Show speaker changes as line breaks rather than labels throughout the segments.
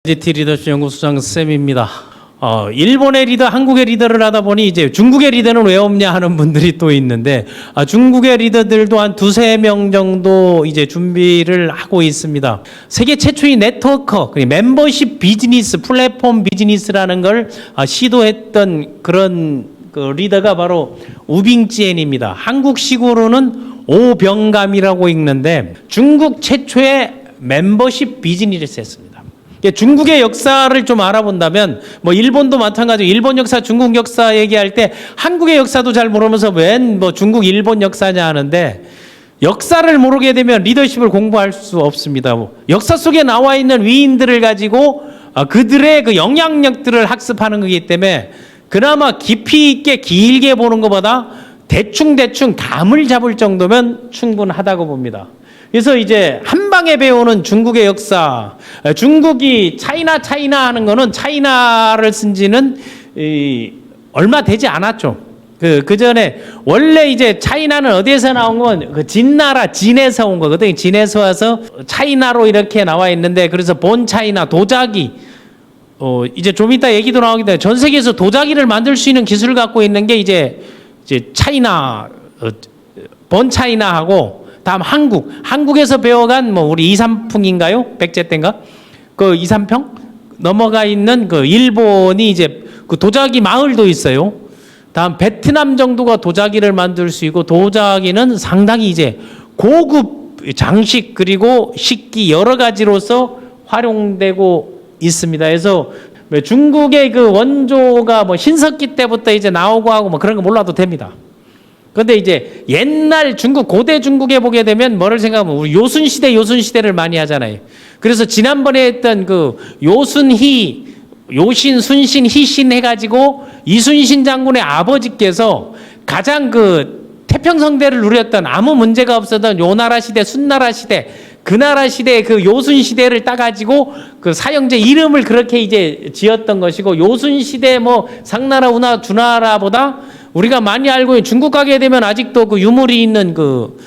GT 리더십 연구소장 쌤입니다. 일본의 리더, 한국의 리더를 하다 보니 이제 중국의 리더는 왜 없냐 하는 분들이 또 있는데, 중국의 리더들도 한 두세 명 정도 이제 준비를 하고 있습니다. 세계 최초의 네트워커, 멤버십 비즈니스, 플랫폼 비즈니스라는 걸 시도했던 그런 그 리더가 바로 우빙지엔입니다. 한국식으로는 오병감이라고 읽는데 중국 최초의 멤버십 비즈니스를 했습니다. 중국의 역사를 좀 알아본다면 뭐 일본도 마찬가지고 일본 역사, 중국 역사 얘기할 때 한국의 역사도 잘 모르면서 웬 뭐 중국, 일본 역사냐 하는데 역사를 모르게 되면 리더십을 공부할 수 없습니다. 역사 속에 나와 있는 위인들을 가지고 그들의 그 영향력들을 학습하는 거기 때문에 그나마 깊이 있게 길게 보는 것보다 대충 감을 잡을 정도면 충분하다고 봅니다. 그래서 이제 한 방에 배우는 중국의 역사, 중국이 차이나 하는 거는 차이나를 쓴 지는 얼마 되지 않았죠. 그 전에 원래 이제 차이나는 어디에서 나온 건 그 진나라, 진에서 온 거거든요. 진에서 와서 차이나로 이렇게 나와 있는데 그래서 본 차이나, 도자기, 이제 좀 이따 얘기도 나오기 때문에 전 세계에서 도자기를 만들 수 있는 기술을 갖고 있는 게 이제 차이나, 본 차이나하고 다음 한국에서 배워간 뭐 우리 이삼풍인가요? 백제 때인가? 그 이삼평 넘어가 있는 그 일본이 이제 그 도자기 마을도 있어요. 다음 베트남 정도가 도자기를 만들 수 있고 도자기는 상당히 이제 고급 장식 그리고 식기 여러 가지로서 활용되고 있습니다. 그래서 중국의 그 원조가 뭐 신석기 때부터 이제 나오고 하고 뭐 그런 거 몰라도 됩니다. 근데 이제 옛날 중국, 고대 중국에 보게 되면 뭐를 생각하면 우리 요순시대를 많이 하잖아요. 그래서 지난번에 했던 그 요순희, 요신, 순신, 희신 해가지고 이순신 장군의 아버지께서 가장 그 태평성대를 누렸던 아무 문제가 없었던 요나라 시대, 순나라 시대, 그 나라 시대 그 요순 시대를 따가지고 그 사형제 이름을 그렇게 이제 지었던 것이고 요순 시대 뭐 상나라, 우나, 주나라보다 우리가 많이 알고 있는 중국 가게 되면 아직도 그 유물이 있는 그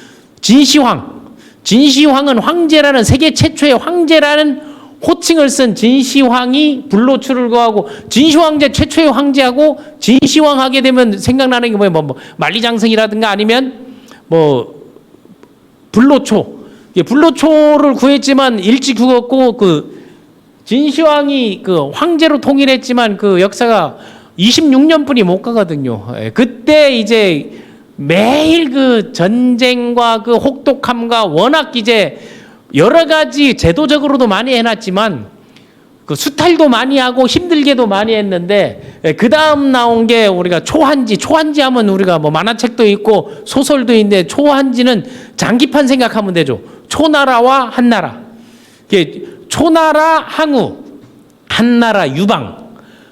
진시황은 황제라는 세계 최초의 황제라는 호칭을 쓴 진시황이 불로초를 거하고 진시황제 최초의 황제하고 진시황 하게 되면 생각나는 게 뭐예요? 뭐 만리장성이라든가 아니면 뭐 불로초를 구했지만 일찍 죽었고 그 진시황이 그 황제로 통일했지만 그 역사가 26년뿐이 못 가거든요. 그때 이제 매일 그 전쟁과 그 혹독함과 워낙 이제 여러 가지 제도적으로도 많이 해놨지만 그 수탈도 많이 하고 힘들게도 많이 했는데 그 다음 나온 게 우리가 초한지 하면 우리가 뭐 만화책도 있고 소설도 있는데 초한지는 장기판 생각하면 되죠. 초나라와 한나라. 초나라 항우, 한나라 유방.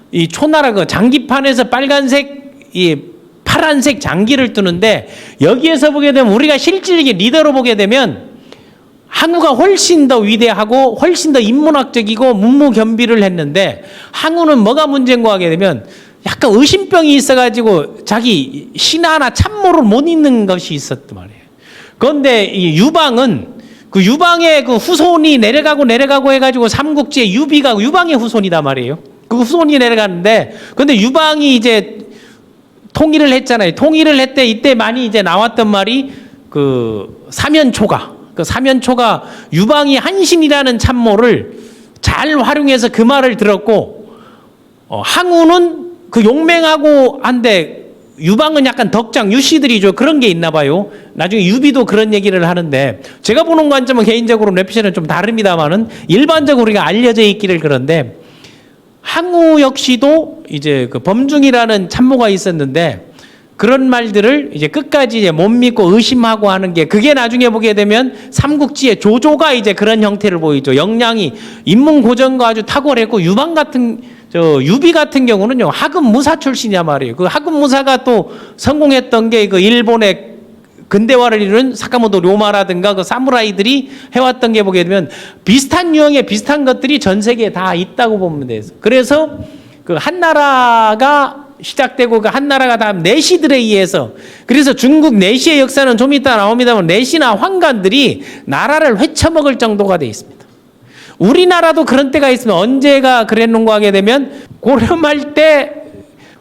이 초나라 그 장기판에서 빨간색, 이 파란색 장기를 뜨는데 여기에서 보게 되면 우리가 실질적인 리더로 보게 되면 항우가 훨씬 더 위대하고 훨씬 더 인문학적이고 문무겸비를 했는데 항우는 뭐가 문제인가 하게 되면 약간 의심병이 있어가지고 자기 신하나 참모를 못 읽는 것이 있었단 말이에요. 그런데 이 유방은 그 유방의 그 후손이 내려가고 해가지고 삼국지의 유방의 후손이단 말이에요. 그 후손이 내려가는데 근데 유방이 이제 통일을 했잖아요. 통일을 했대 이때 많이 이제 나왔던 말이 그 사면초가 유방이 한신이라는 참모를 잘 활용해서 그 말을 들었고 항우는 그 용맹하고 한데 유방은 약간 덕장 유씨들이죠. 그런 게 있나 봐요. 나중에 유비도 그런 얘기를 하는데 제가 보는 관점은 개인적으로 뇌피셜은 좀 다릅니다만은 일반적으로 우리가 알려져 있기를 그런데 항우 역시도 이제 그 범중이라는 참모가 있었는데 그런 말들을 이제 끝까지 이제 못 믿고 의심하고 하는 게 그게 나중에 보게 되면 삼국지의 조조가 이제 그런 형태를 보이죠. 역량이 인문 고전과 아주 탁월했고 유비 같은 경우는요 하급 무사 출신이야 말이에요. 그 하급 무사가 또 성공했던 게 그 일본의 근대화를 이룬 사카모토 료마라든가 그 사무라이들이 해왔던 게 보게 되면 비슷한 유형의 비슷한 것들이 전 세계에 다 있다고 보면 돼요. 그래서 그 한나라가 시작되고 그 한나라가 다음 내시들에 의해서 그래서 중국 내시의 역사는 좀 이따 나옵니다만 내시나 황관들이 나라를 회쳐먹을 정도가 돼 있습니다. 우리나라도 그런 때가 있으면 언제가 그랬는가 하게 되면 고려말 때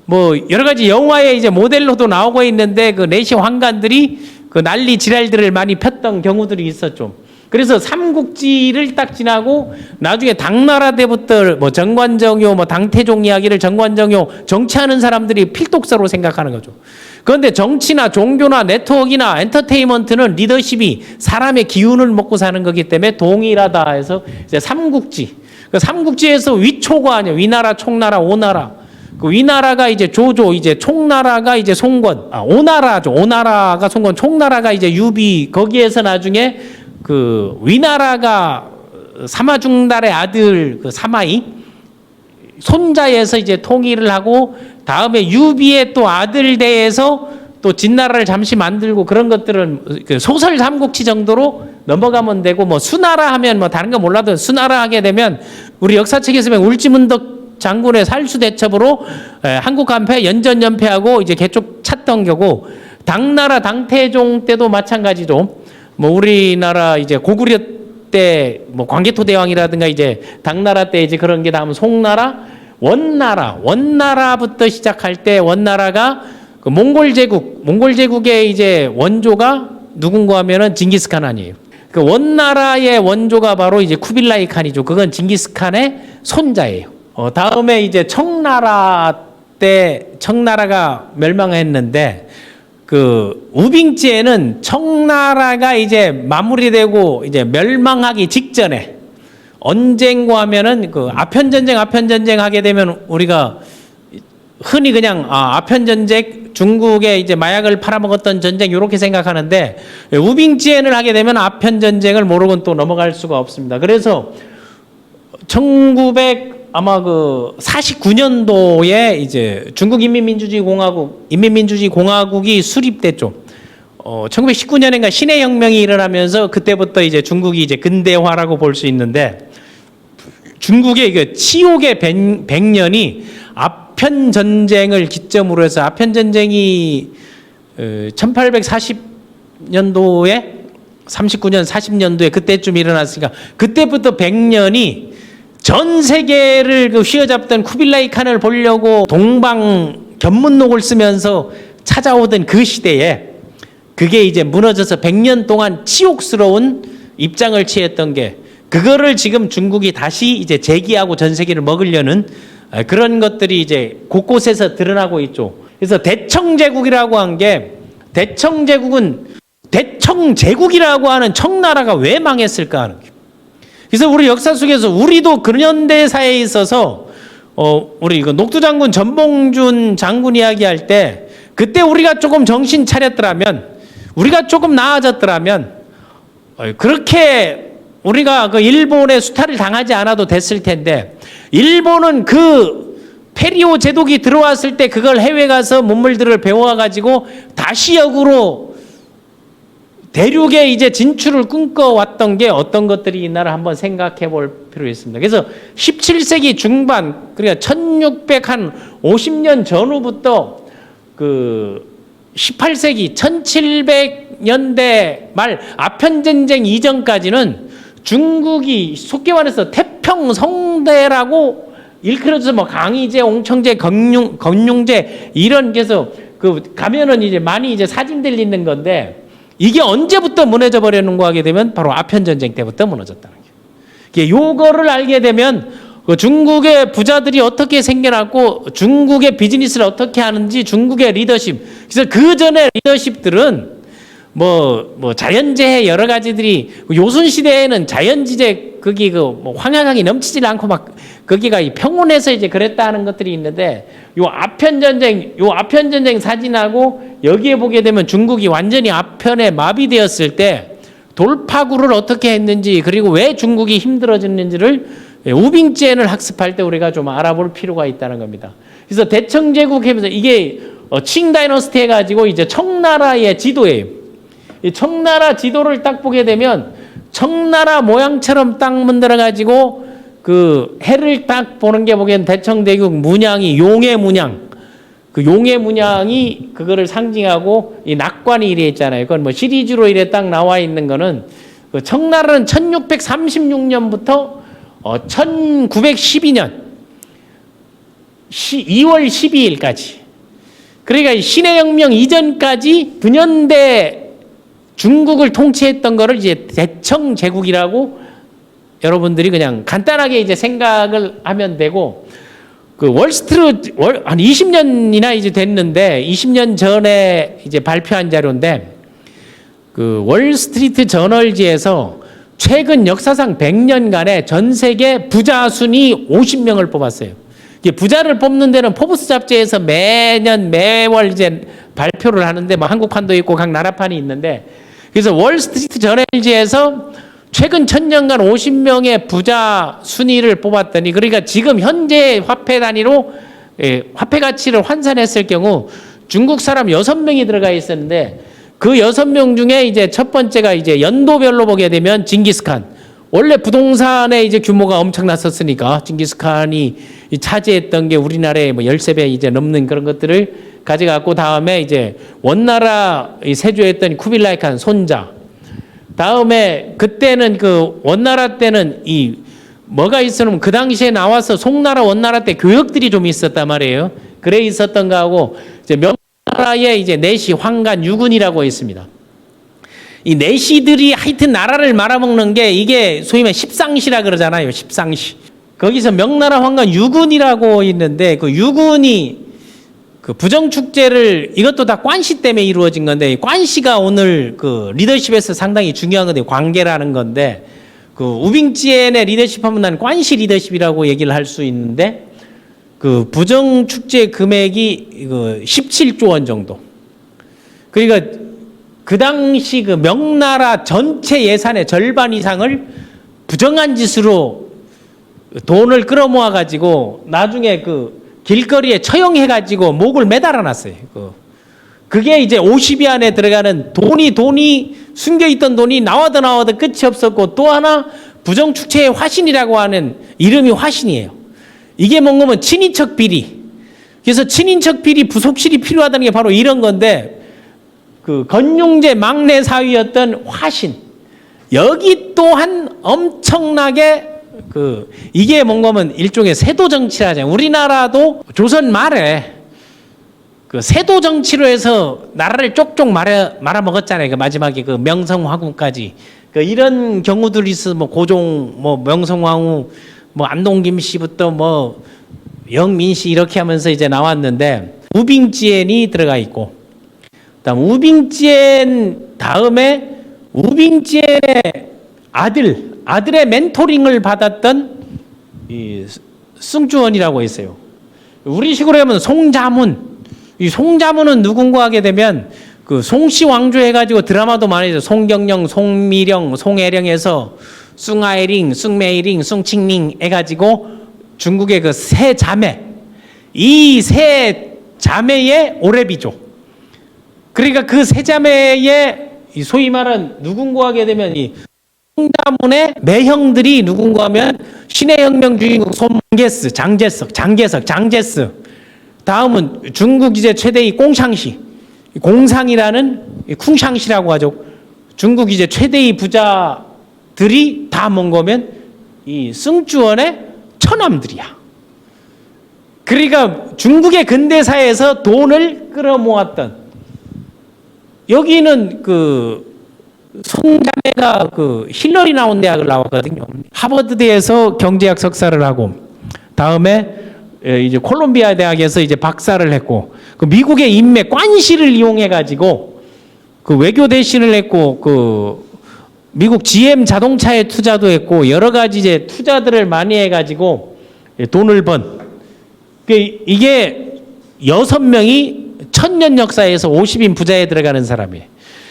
뭐 여러 가지 영화에 이제 모델로도 나오고 있는데 그 내시 황관들이 그 난리 지랄들을 많이 폈던 경우들이 있었죠. 그래서 삼국지를 딱 지나고 나중에 당나라 때부터 뭐 정관정요, 뭐 당태종 이야기를 정관정요 정치하는 사람들이 필독서로 생각하는 거죠. 그런데 정치나 종교나 네트워크나 엔터테인먼트는 리더십이 사람의 기운을 먹고 사는 거기 때문에 동일하다 해서 이제 삼국지. 그 삼국지에서 위초가 아니에요. 위나라, 총나라, 오나라. 그 위나라가 이제 조조, 이제 총나라가 이제 송권, 오나라죠. 오나라가 송권, 총나라가 이제 유비. 거기에서 나중에 그 위나라가 사마중달의 아들 그 사마이 손자에서 이제 통일을 하고 다음에 유비의 또 아들 대에서 또 진나라를 잠시 만들고 그런 것들은 그 소설 삼국지 정도로 넘어가면 되고 뭐 수나라 하면 뭐 다른 거 몰라도 수나라 하게 되면 우리 역사책에서 보면 울지문덕 장군의 살수대첩으로 한국 한패 연전연패하고 이제 개쪽 찼던 거고 당나라 당태종 때도 마찬가지죠. 뭐 우리나라 이제 고구려 때 뭐 광개토 대왕이라든가 이제 당나라 때 이제 그런 게 다음 송나라, 원나라부터 시작할 때 원나라가 그 몽골 제국의 이제 원조가 누군가 하면은 징기스칸 아니에요. 그 원나라의 원조가 바로 이제 쿠빌라이 칸이죠. 그건 징기스칸의 손자예요. 다음에 이제 청나라 때 청나라가 멸망했는데 그 우빙지에는 청나라가 이제 마무리되고 이제 멸망하기 직전에 언젠가 하면은 그 아편전쟁 하게 되면 우리가 흔히 그냥 아편전쟁 중국에 이제 마약을 팔아먹었던 전쟁 이렇게 생각하는데 우빙지엔을 하게 되면 아편전쟁을 모르고는 또 넘어갈 수가 없습니다. 그래서 49년도에 이제 중국 인민민주주의 공화국이 수립됐죠. 1919년인가 신해혁명이 일어나면서 그때부터 이제 중국이 이제 근대화라고 볼 수 있는데 중국의 그 치욕의 100년이 아편 전쟁을 기점으로 해서 아편 전쟁이 1840년도에 39년 40년도에 그때쯤 일어났으니까 그때부터 100년이 전 세계를 그 휘어잡던 쿠빌라이 칸을 보려고 동방 견문록을 쓰면서 찾아오던 그 시대에 그게 이제 무너져서 100년 동안 치욕스러운 입장을 취했던 게 그거를 지금 중국이 다시 이제 재기하고 전 세계를 먹으려는 그런 것들이 이제 곳곳에서 드러나고 있죠. 그래서 대청제국이라고 한 게 대청제국이라고 하는 청나라가 왜 망했을까 하는 게. 그래서 우리 역사 속에서 우리도 근현대사에 있어서 우리 이거 녹두장군 전봉준 장군 이야기할 때 그때 우리가 조금 정신 차렸더라면 우리가 조금 나아졌더라면 그렇게 우리가 그 일본의 수탈을 당하지 않아도 됐을 텐데 일본은 그 페리오 제독이 들어왔을 때 그걸 해외 가서 문물들을 배워가지고 다시 역으로 대륙에 이제 진출을 꿈꿔왔던 게 어떤 것들이 있나를 한번 생각해 볼 필요가 있습니다. 그래서 17세기 중반, 그러니까 1650년 전후부터 그 18세기 1700년대 말 아편전쟁 이전까지는 중국이 속기 말해서 태평성대라고 일컬어져서 뭐 강희제, 옹청제, 건융제 이런 게서 그 가면은 이제 많이 이제 사진들 있는 건데 이게 언제부터 무너져 버렸는가 하게 되면 바로 아편전쟁 때부터 무너졌다는 거예요. 요거를 알게 되면 그 중국의 부자들이 어떻게 생겨났고 중국의 비즈니스를 어떻게 하는지 중국의 리더십. 그래서 그 전에 리더십들은 뭐 자연재해 여러 가지들이 요순 시대에는 자연지재 거기 뭐 황야강이 넘치질 않고 막 거기가 평온해서 이제 그랬다는 것들이 있는데 요 아편전쟁 사진하고 여기에 보게 되면 중국이 완전히 아편에 마비되었을 때 돌파구를 어떻게 했는지 그리고 왜 중국이 힘들어졌는지를 우빙지엔을 학습할 때 우리가 좀 알아볼 필요가 있다는 겁니다. 그래서 대청제국 하면서 이게 칭 다이너스티 해가지고 이제 청나라의 지도예요. 이 청나라 지도를 딱 보게 되면 청나라 모양처럼 딱 만들어가지고 그 해를 딱 보는 게 보기엔 대청대국 문양이 용의 문양, 그 용의 문양이 그거를 상징하고 이 낙관이 이래 있잖아요. 그건 뭐 시리즈로 이래 딱 나와 있는 거는 그 청나라는 1636년부터 1912년 2월 12일까지, 그러니까 신해혁명 이전까지 근현대 중국을 통치했던 거를 이제 대청제국이라고 여러분들이 그냥 간단하게 이제 생각을 하면 되고, 그 한 20년이나 이제 됐는데 20년 전에 이제 발표한 자료인데, 그 월스트리트 저널지에서 최근 역사상 100년간의 전 세계 부자 순위 50명을 뽑았어요. 이게 부자를 뽑는 데는 포브스 잡지에서 매월 이제 발표를 하는데, 뭐 한국판도 있고 각 나라판이 있는데, 그래서 월스트리트 저널지에서 최근 1000년간 50명의 부자 순위를 뽑았더니, 그러니까 지금 현재 화폐 단위로 화폐 가치를 환산했을 경우 중국 사람 6명이 들어가 있었는데, 그 6명 중에 이제 첫 번째가 이제 연도별로 보게 되면 징기스칸. 원래 부동산의 이제 규모가 엄청났었으니까 징기스칸이 차지했던 게 우리나라의 뭐 13배 이제 넘는 그런 것들을 가져갔고, 다음에 이제 원나라 세조했던 쿠빌라이 칸 손자. 다음에 그때는 그 원나라 때는 이 뭐가 있었냐면, 그 당시에 나와서 송나라 원나라 때 교역들이 좀 있었단 말이에요. 그래 있었던 거하고, 이제 명나라의 이제 내시 황간 유군이라고 있습니다. 이 내시들이 하여튼 나라를 말아먹는 게, 이게 소위 말해 십상시라 그러잖아요. 십상시. 거기서 명나라 황간 유군이라고 있는데, 그 유군이 그 부정축제를, 이것도 다 관시 때문에 이루어진 건데, 관시가 오늘 그 리더십에서 상당히 중요한 건데, 관계라는 건데, 그 우빙지엔의 리더십 하면 난 관시 리더십이라고 얘기를 할 수 있는데, 그 부정축제 금액이 그 17조 원 정도. 그러니까 그 당시 그 명나라 전체 예산의 절반 이상을 부정한 짓으로 돈을 끌어모아 가지고 나중에 그 길거리에 처형해가지고 목을 매달아 놨어요. 그게 이제 50위 안에 들어가는 돈이 숨겨있던 돈이 나와도 끝이 없었고, 또 하나 부정축제의 화신이라고 하는 이름이 화신이에요. 이게 뭔가면 친인척 비리. 그래서 친인척 비리 부속실이 필요하다는 게 바로 이런 건데, 그 건용제 막내 사위였던 화신. 여기 또한 엄청나게 이게 뭔가면 일종의 세도 정치라 하잖아요. 우리나라도 조선 말에 그 세도 정치로 해서 나라를 쪽쪽 말아 먹었잖아요. 그 마지막에 그 명성황후까지. 그 이런 경우들이 있어. 뭐 고종, 뭐 명성황후, 뭐 안동김 씨부터 뭐 영민 씨 이렇게 하면서 이제 나왔는데, 우빙지엔이 들어가 있고, 그다음 우빙지엔 다음에 우빙지엔의 아들의 멘토링을 받았던 이 승주원이라고 있어요. 우리 식으로 하면 송자문. 이 송자문은 누군가 하게 되면 그 송씨 왕조 해가지고 드라마도 많이 해서 송경령, 송미령, 송애령에서 숭아이링, 숭메이링, 숭칭링 해가지고 중국의 그 세 자매, 이 세 자매의 오래비죠. 그러니까 그 세 자매의 소위 말한 누군가 하게 되면 이 송자문의 매형들이 누군가 하면 신해혁명 주인공 손게스, 장제석, 다음은 중국 이제 최대의 꽁샹시, 공상이라는 쿵샹시라고 하죠. 중국 이제 최대의 부자들이 다 뭔가면 이 승주원의 처남들이야. 그러니까 중국의 근대사에서 돈을 끌어모았던, 여기는 그 송자매가 그 힐러리 나온 대학을 나왔거든요. 하버드대에서 경제학 석사를 하고, 다음에 이제 콜롬비아 대학에서 이제 박사를 했고, 그 미국의 인맥 관시를 이용해 가지고 그 외교 대신을 했고, 그 미국 GM 자동차에 투자도 했고, 여러 가지 이제 투자들을 많이 해 가지고 돈을 번. 이게 6명이 1000년 역사에서 50인 부자에 들어가는 사람이에요.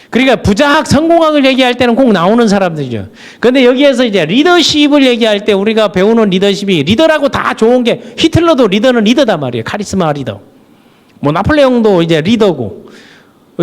그러니까 부자학 성공학을 얘기할 때는 꼭 나오는 사람들이죠. 그런데 여기에서 이제 리더십을 얘기할 때 우리가 배우는 리더십이, 리더라고 다 좋은 게, 히틀러도 리더는 리더단 말이에요. 카리스마 리더. 뭐 나폴레옹도 이제 리더고,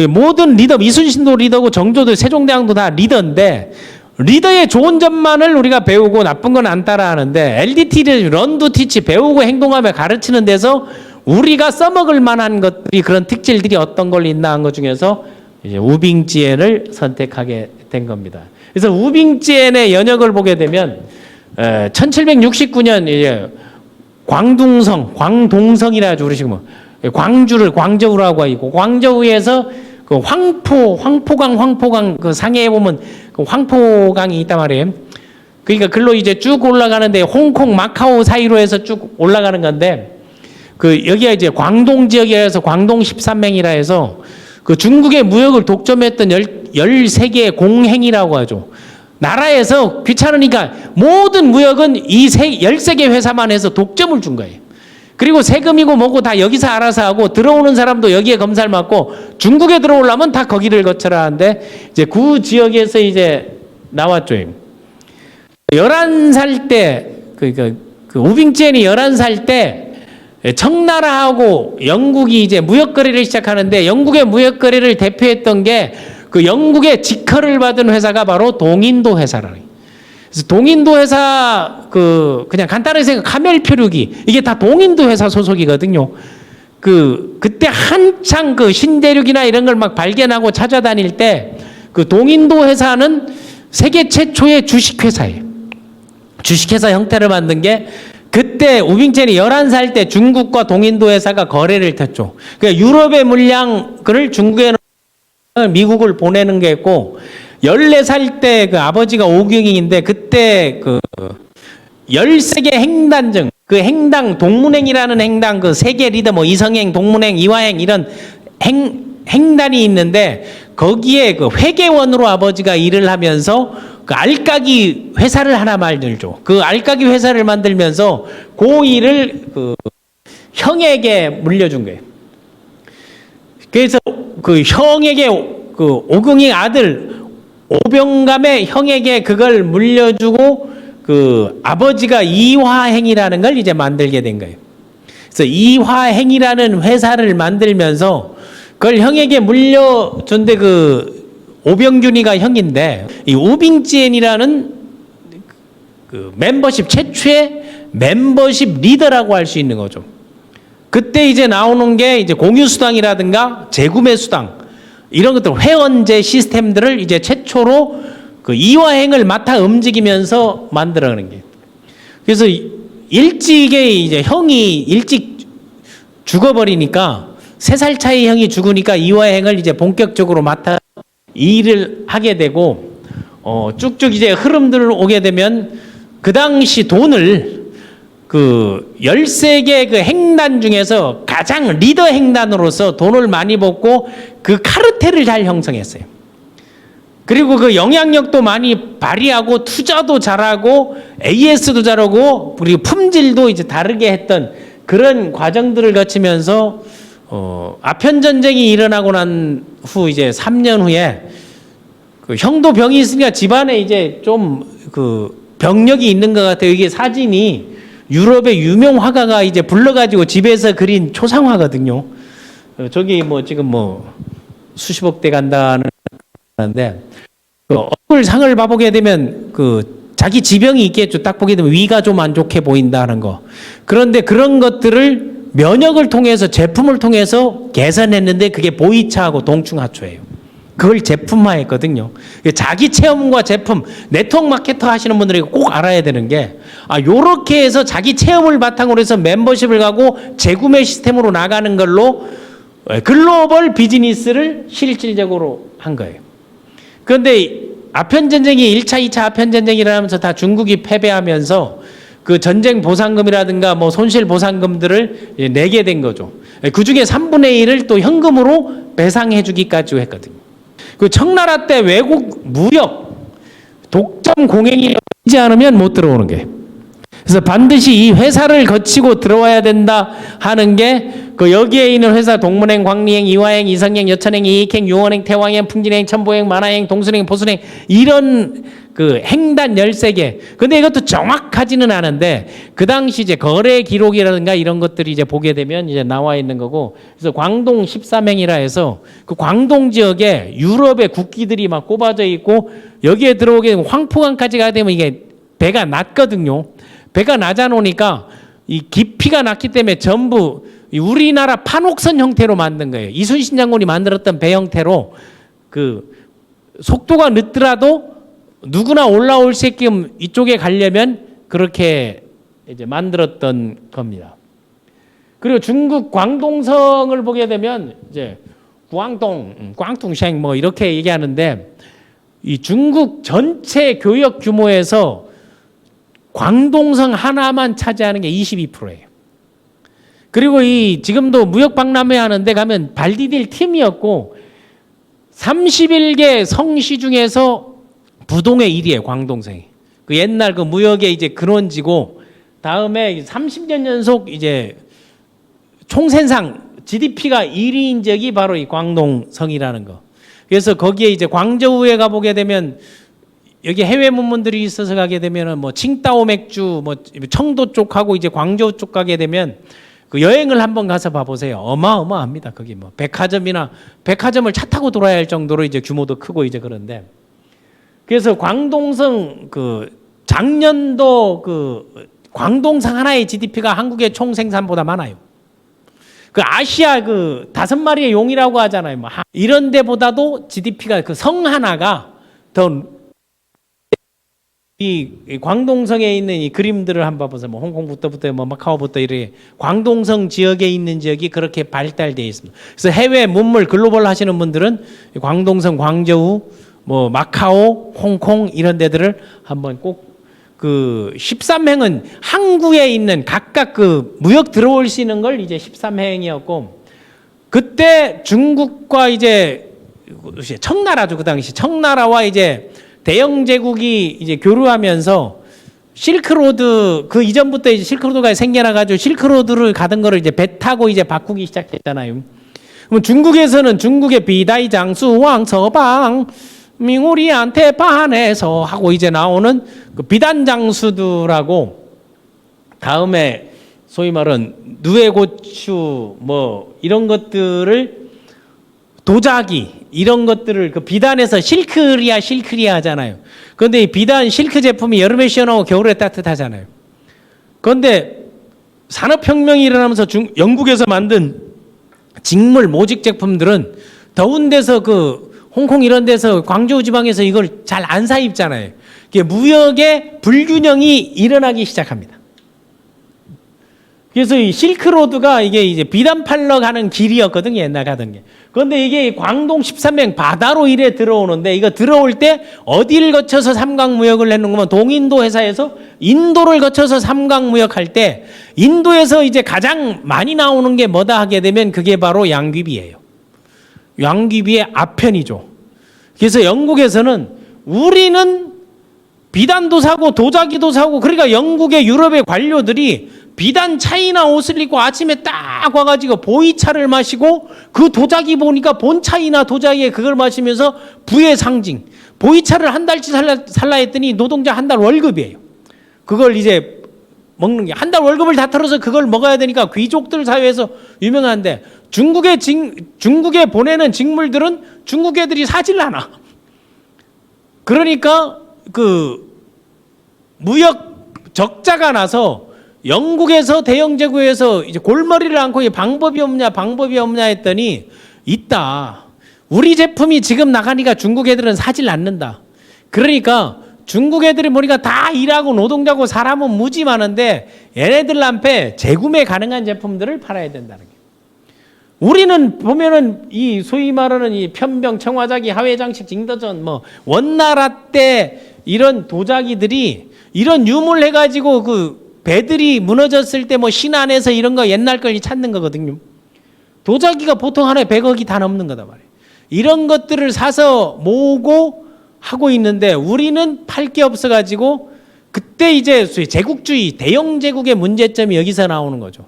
모든 리더, 이순신도 리더고, 정조도, 세종대왕도 다 리더인데, 리더의 좋은 점만을 우리가 배우고 나쁜 건 안 따라하는데, LDT를 런두 티치, 배우고 행동하며 가르치는 데서 우리가 써먹을 만한 것들이, 그런 특질들이 어떤 걸 있나 한 것 중에서 이제 우빙지엔을 선택하게 된 겁니다. 그래서 우빙지엔의 연역을 보게 되면 1769년 이제 광동성이라 부르시고 광저우라고 하고 광저우에서 그 황포강 그 상해에 보면 그 황포강이 있단 말이에요. 그러니까 글로 이제 쭉 올라가는데 홍콩, 마카오 사이로 해서 쭉 올라가는 건데 그 여기가 이제 광동 지역이라서 광동 13행이라 해서 그 중국의 무역을 독점했던 13개의 공행이라고 하죠. 나라에서 귀찮으니까 모든 무역은 이 13개 회사만 해서 독점을 준 거예요. 그리고 세금이고 뭐고 다 여기서 알아서 하고 들어오는 사람도 여기에 검사를 받고 중국에 들어오려면 다 거기를 거쳐라 하는데 이제 그 지역에서 이제 나왔죠. 11살 때, 그 우빙지엔이 11살 때 청나라하고 영국이 이제 무역거래를 시작하는데 영국의 무역거래를 대표했던 게 그 영국의 직허를 받은 회사가 바로 동인도 회사라는 거예요. 그래서 동인도 회사 그냥 간단하게 생각 카멜 표류기 이게 다 동인도 회사 소속이거든요. 그때 한창 그 신대륙이나 이런 걸 막 발견하고 찾아다닐 때 그 동인도 회사는 세계 최초의 주식회사예요. 주식회사 형태를 만든 게 그때 우빙첸이 11살 때 중국과 동인도 회사가 거래를 탔죠. 그러니까 유럽의 물량을 중국에 미국을 보내는 게 있고 14살 때 그 아버지가 오경인인데 그때 그 13개 행단증 그 행당 동문행이라는 행당 그 세계 리더 뭐 이성행, 동문행, 이화행 이런 행단이 있는데 거기에 그 회계원으로 아버지가 일을 하면서 그 알까기 회사를 하나 만들죠. 그 알까기 회사를 만들면서 그 일을 그 형에게 물려준 거예요. 그래서 그 형에게 그 오경의 아들 오병감의 형에게 그걸 물려주고 그 아버지가 이화행이라는 걸 이제 만들게 된 거예요. 그래서 이화행이라는 회사를 만들면서 그걸 형에게 물려준데 그 오병균이가 형인데 이 우빙지엔이라는 그 멤버십 최초의 멤버십 리더라고 할 수 있는 거죠. 그때 이제 나오는 게 이제 공유수당이라든가 재구매 수당 이런 것들 회원제 시스템들을 이제 최초로 그 이화행을 맡아 움직이면서 만들어가는 게. 그래서 일찍에 이제 형이 일찍 죽어버리니까 3살 차이 형이 죽으니까 이화행을 이제 본격적으로 맡아 일을 하게 되고 쭉쭉 이제 흐름들을 오게 되면 그 당시 돈을 그 13개 그 행단 중에서 가장 리더 행단으로서 돈을 많이 벌고 그 카르텔을 잘 형성했어요. 그리고 그 영향력도 많이 발휘하고 투자도 잘하고 AS도 잘하고 그리고 품질도 이제 다르게 했던 그런 과정들을 거치면서 아편 전쟁이 일어나고 난 후 이제 3년 후에 그 형도 병이 있으니까 집안에 이제 좀 그 병력이 있는 것 같아요. 이게 사진이 유럽의 유명 화가가 이제 불러가지고 집에서 그린 초상화거든요. 저기 뭐 지금 뭐 수십억 대 간다는 건데 그 얼굴 상을 봐보게 되면 그 자기 지병이 있겠죠. 딱 보게 되면 위가 좀 안 좋게 보인다는 거. 그런데 그런 것들을 면역을 통해서 제품을 통해서 개선했는데 그게 보이차하고 동충하초예요. 그걸 제품화했거든요. 자기 체험과 제품, 네트워크 마케터 하시는 분들이 꼭 알아야 되는 게 요렇게 해서 자기 체험을 바탕으로 해서 멤버십을 가고 재구매 시스템으로 나가는 걸로 글로벌 비즈니스를 실질적으로 한 거예요. 그런데 아편전쟁이 1차, 2차 아편전쟁이 일어나면서 다 중국이 패배하면서 그 전쟁 보상금이라든가 뭐 손실 보상금들을 내게 된 거죠. 그 중에 3분의 1을 또 현금으로 배상해 주기까지 했거든요. 그 청나라 때 외국 무역 독점 공행이 되지 않으면 못 들어오는 게. 그래서 반드시 이 회사를 거치고 들어와야 된다 하는 게 그 여기에 있는 회사 동문행, 광리행, 이화행, 이성행, 여천행, 이익행, 유원행, 태왕행, 풍진행, 천보행, 만화행, 동순행, 보순행 이런 그 행단 13개. 근데 이것도 정확하지는 않은데 그 당시 이제 거래 기록이라든가 이런 것들이 이제 보게 되면 이제 나와 있는 거고. 그래서 광동 13행이라 해서 그 광동 지역에 유럽의 국기들이 막 꼽아져 있고 여기에 들어오게 되면 황포강까지 가게 되면 이게 배가 낮거든요. 배가 낮아 놓으니까 이 깊이가 낮기 때문에 전부 우리나라 판옥선 형태로 만든 거예요. 이순신 장군이 만들었던 배 형태로 그 속도가 늦더라도 누구나 올라올 수 있게끔 이쪽에 가려면 그렇게 이제 만들었던 겁니다. 그리고 중국 광동성을 보게 되면 이제 광동생 뭐 이렇게 얘기하는데 이 중국 전체 교역 규모에서 광동성 하나만 차지하는 게 22%예요. 그리고 이 지금도 무역 박람회 하는데 가면 발디딜 팀이었고 31개 성시 중에서 부동의 1위에요, 광동성이. 그 옛날 그 무역의 이제 근원지고 다음에 30년 연속 이제 총생산 GDP가 1위인 적이 바로 이 광동성이라는 거. 그래서 거기에 이제 광저우에 가보게 되면 여기 해외 문문들이 있어서 가게 되면은 뭐 칭따오 맥주, 뭐 청도 쪽하고 이제 광저우 쪽 가게 되면 그 여행을 한번 가서 봐보세요. 어마어마합니다. 거기 뭐 백화점을 차 타고 돌아야 할 정도로 이제 규모도 크고 이제 그런데 그래서 광동성 그 작년도 그 광동성 하나의 GDP가 한국의 총 생산보다 많아요. 그 아시아 그 5마리의 용이라고 하잖아요. 뭐 이런 데보다도 GDP가 그 성 하나가 더 이 광동성에 있는 이 그림들을 한번 봐보세요. 뭐 홍콩부터 뭐 마카오부터 이렇게 광동성 지역에 있는 지역이 그렇게 발달되어 있습니다. 그래서 해외 문물 글로벌 하시는 분들은 광동성, 광저우, 뭐 마카오, 홍콩 이런 데들을 한번 꼭 그 13행은 항구에 있는 각각 그 무역 들어올 수 있는 걸 이제 13행이었고 그때 중국과 이제 청나라죠. 그 당시 청나라와 이제 대영 제국이 이제 교류하면서 실크로드 그 이전부터 이제 실크로드가 생겨나가지고 실크로드를 가던 거를 이제 배 타고 이제 바꾸기 시작했잖아요. 그럼 중국에서는 중국의 비다이 장수 왕서방 밍우리한테 반해서 하고 이제 나오는 그 비단 장수들하고 다음에 소위 말은 누에고추 뭐 이런 것들을 도자기 이런 것들을 그 비단에서 실크리아 하잖아요. 그런데 이 비단 실크 제품이 여름에 시원하고 겨울에 따뜻하잖아요. 그런데 산업혁명이 일어나면서 영국에서 만든 직물 모직 제품들은 더운 데서 그 홍콩 이런 데서 광저우 지방에서 이걸 잘 안 사 입잖아요. 무역의 불균형이 일어나기 시작합니다. 그래서 이 실크로드가 이게 이제 비단 팔러 가는 길이었거든요. 옛날 가던 게. 그런데 이게 광동 13행 바다로 이래 들어오는데 이거 들어올 때 어디를 거쳐서 삼강무역을 했는가 동인도 회사에서 인도를 거쳐서 삼강무역할 때 인도에서 이제 가장 많이 나오는 게 뭐다 하게 되면 그게 바로 양귀비예요. 양귀비의 아편이죠. 그래서 영국에서는 우리는 비단도 사고 도자기도 사고 그러니까 영국의 유럽의 관료들이 비단 차이나 옷을 입고 아침에 딱 와가지고 보이차를 마시고 그 도자기 보니까 본 차이나 도자기에 그걸 마시면서 부의 상징 보이차를 한 달치 살라 했더니 노동자 한 달 월급이에요. 그걸 이제 먹는 게 한 달 월급을 다 털어서 그걸 먹어야 되니까 귀족들 사회에서 유명한데 중국에 보내는 직물들은 중국 애들이 사질 않아. 그러니까 그 무역 적자가 나서 영국에서 대영 제국에서 이제 골머리를 앓고 방법이 없냐 했더니 있다. 우리 제품이 지금 나가니까 중국 애들은 사질 않는다. 그러니까 중국 애들이 보니까 다 일하고 노동자고 사람은 무지 많은데 얘네들한테 재구매 가능한 제품들을 팔아야 된다는 거예요. 우리는 보면은 이 소위 말하는 이 편병, 청화자기, 하회장식, 징더전, 뭐 원나라 때 이런 도자기들이 이런 유물 해가지고 그 배들이 무너졌을 때 뭐 신안에서 이런 거 옛날 걸 찾는 거거든요. 도자기가 보통 하나에 100억이 다 넘는 거다 말이에요. 이런 것들을 사서 모으고 하고 있는데 우리는 팔 게 없어가지고 그때 이제 제국주의, 대영 제국의 문제점이 여기서 나오는 거죠.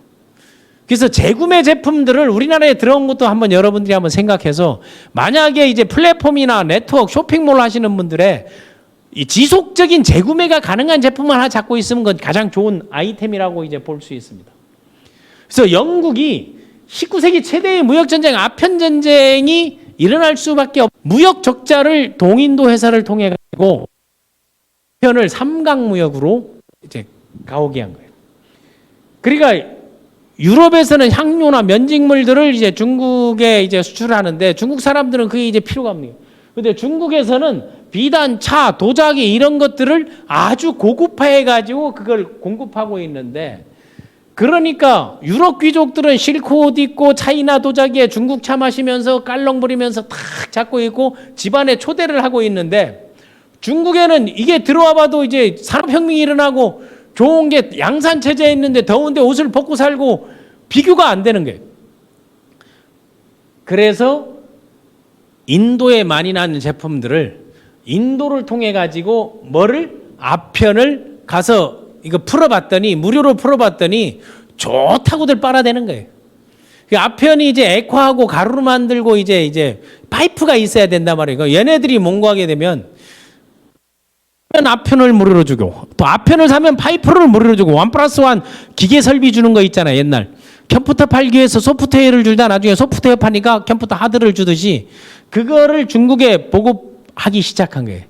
그래서 재구매 제품들을 우리나라에 들어온 것도 한번 여러분들이 한번 생각해서 만약에 이제 플랫폼이나 네트워크, 쇼핑몰 하시는 분들의 이 지속적인 재구매가 가능한 제품을 하나 잡고 있으면 그건 가장 좋은 아이템이라고 이제 볼 수 있습니다. 그래서 영국이 19세기 최대의 무역전쟁, 아편전쟁이 일어날 수밖에 없. 무역 적자를 동인도 회사를 통해 가지고 편을 삼강무역으로 이제 가오게 한 거예요. 그러니까 유럽에서는 향료나 면직물들을 이제 중국에 이제 수출하는데 중국 사람들은 그게 이제 필요가 없는 거예요. 근데 중국에서는 비단, 차, 도자기 이런 것들을 아주 고급화해 가지고 그걸 공급하고 있는데, 그러니까 유럽 귀족들은 실크 옷 입고 차이나 도자기에 중국 차 마시면서 깔롱 부리면서 탁 잡고 있고 집안에 초대를 하고 있는데, 중국에는 이게 들어와 봐도 이제 산업혁명이 일어나고 좋은 게 양산 체제에 있는데 더운데 옷을 벗고 살고 비교가 안 되는 거예요. 그래서 인도에 많이 나는 제품들을 인도를 통해 가지고 뭐를 아편을 가서 이거 풀어봤더니, 무료로 풀어봤더니 좋다고들 빨아대는 거예요. 그 아편이 이제 액화하고 가루로 만들고 이제 파이프가 있어야 된단 말이에요. 얘네들이 뭔고하게 되면 아편을 무료로 주고, 또 아편을 사면 파이프를 무료로 주고, 1+1 기계 설비 주는 거 있잖아요. 옛날 컴퓨터 팔기 위해서 소프트웨어를 주다 나중에 소프트웨어 파니까 컴퓨터 하드를 주듯이 그거를 중국에 보급하기 시작한 거예요.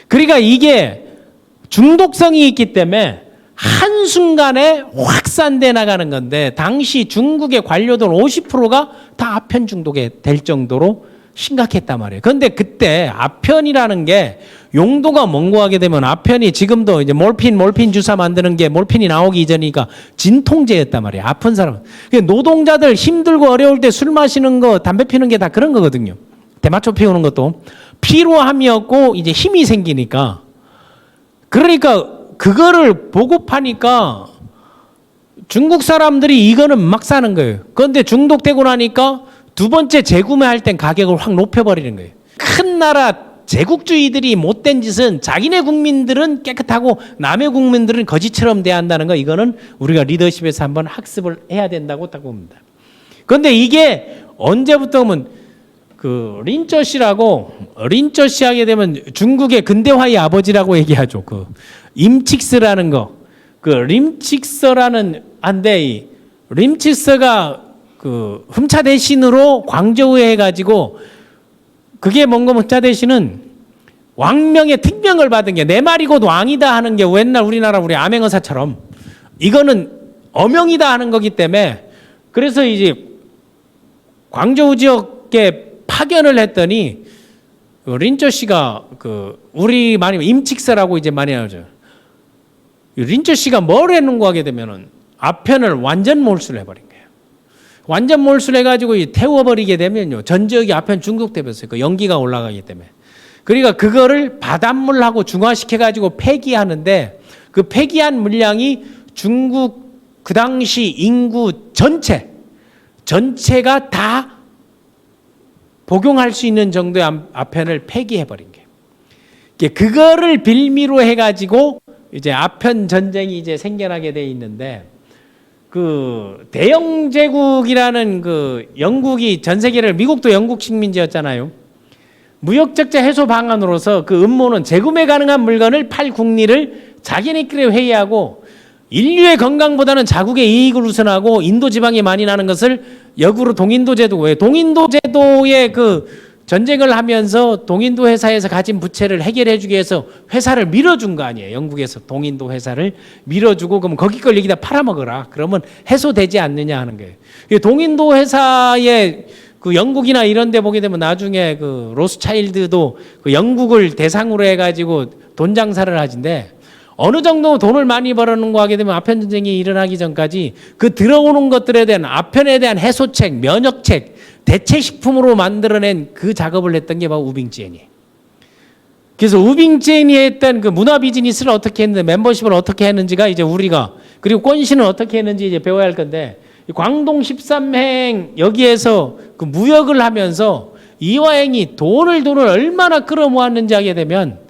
그러니까 이게 중독성이 있기 때문에 한순간에 확산돼 나가는 건데, 당시 중국의 관료들 50%가 다 아편 중독에 될 정도로 심각했단 말이에요. 그런데 그때 아편이라는 게 용도가 뭔고 하게 되면, 아편이 지금도 이제 몰핀 주사 만드는 게 몰핀이 나오기 이전이니까 진통제였단 말이에요. 아픈 사람. 노동자들 힘들고 어려울 때 술 마시는 거, 담배 피는 게 다 그런 거거든요. 대마초 피우는 것도 피로함이었고 이제 힘이 생기니까. 그러니까 그거를 보급하니까 중국 사람들이 이거는 막 사는 거예요. 그런데 중독되고 나니까 두 번째 재구매할 땐 가격을 확 높여버리는 거예요. 큰 나라 제국주의들이 못된 짓은 자기네 국민들은 깨끗하고 남의 국민들은 거지처럼 대한다는 거, 이거는 우리가 리더십에서 한번 학습을 해야 된다고 딱 봅니다. 그런데 이게 언제부터 하면 그 린쩌씨라고, 린쩌씨 하게 되면 중국의 근대화의 아버지라고 얘기하죠. 그 임칙스라는 거, 그 림칙서라는 한데, 이 림칙서가 그 흠차 대신으로 광저우에 해가지고, 그게 뭔가 흠차 대신은 왕명의 특명을 받은 게, 내 말이 곧 왕이다 하는 게 옛날 우리나라 우리 암행어사처럼 이거는 어명이다 하는 거기 때문에, 그래서 이제 광저우 지역에 파견을 했더니 린쩌 씨가 그 우리 많이 임칙서라고 이제 많이 나오죠. 린쩌 씨가 뭘 했는고 하게 되면은 아편을 완전 몰수를 해버린 거예요. 완전 몰수를 해가지고 태워버리게 되면요, 전 지역이 아편 중독되면서 그 연기가 올라가기 때문에. 그러니까 그거를 바닷물하고 중화시켜가지고 폐기하는데, 그 폐기한 물량이 중국 그 당시 인구 전체가 다 복용할 수 있는 정도의 아편을 폐기해버린 거예요. 그거를 빌미로 해가지고 이제 아편 전쟁이 이제 생겨나게 돼 있는데, 그 대영 제국이라는 그 영국이 전 세계를, 미국도 영국 식민지였잖아요. 무역 적자 해소 방안으로서 그 음모는 재구매 가능한 물건을 팔 국리를 자기네끼리 회의하고, 인류의 건강보다는 자국의 이익을 우선하고 인도 지방이 많이 나는 것을 역으로 동인도 제도, 왜 동인도 제도의 그 전쟁을 하면서 동인도 회사에서 가진 부채를 해결해 주기 위해서 회사를 밀어준 거 아니에요. 영국에서 동인도 회사를 밀어주고, 그럼 거기 걸 여기다 팔아먹어라. 그러면 해소되지 않느냐 하는 거예요. 동인도 회사의 그 영국이나 이런 데 보게 되면 나중에 그 로스차일드도 그 영국을 대상으로 해가지고 돈 장사를 하진데, 어느 정도 돈을 많이 벌어놓은 거 하게 되면 아편 전쟁이 일어나기 전까지 그 들어오는 것들에 대한 아편에 대한 해소책, 면역책, 대체식품으로 만들어낸 그 작업을 했던 게 바로 우빙지엔이에요. 그래서 우빙지엔이 했던 그 문화 비즈니스를 어떻게 했는데, 멤버십을 어떻게 했는지가 이제 우리가, 그리고 권신은 어떻게 했는지 이제 배워야 할 건데, 광동 13행 여기에서 그 무역을 하면서 이화행이 돈을 얼마나 끌어모았는지 하게 되면,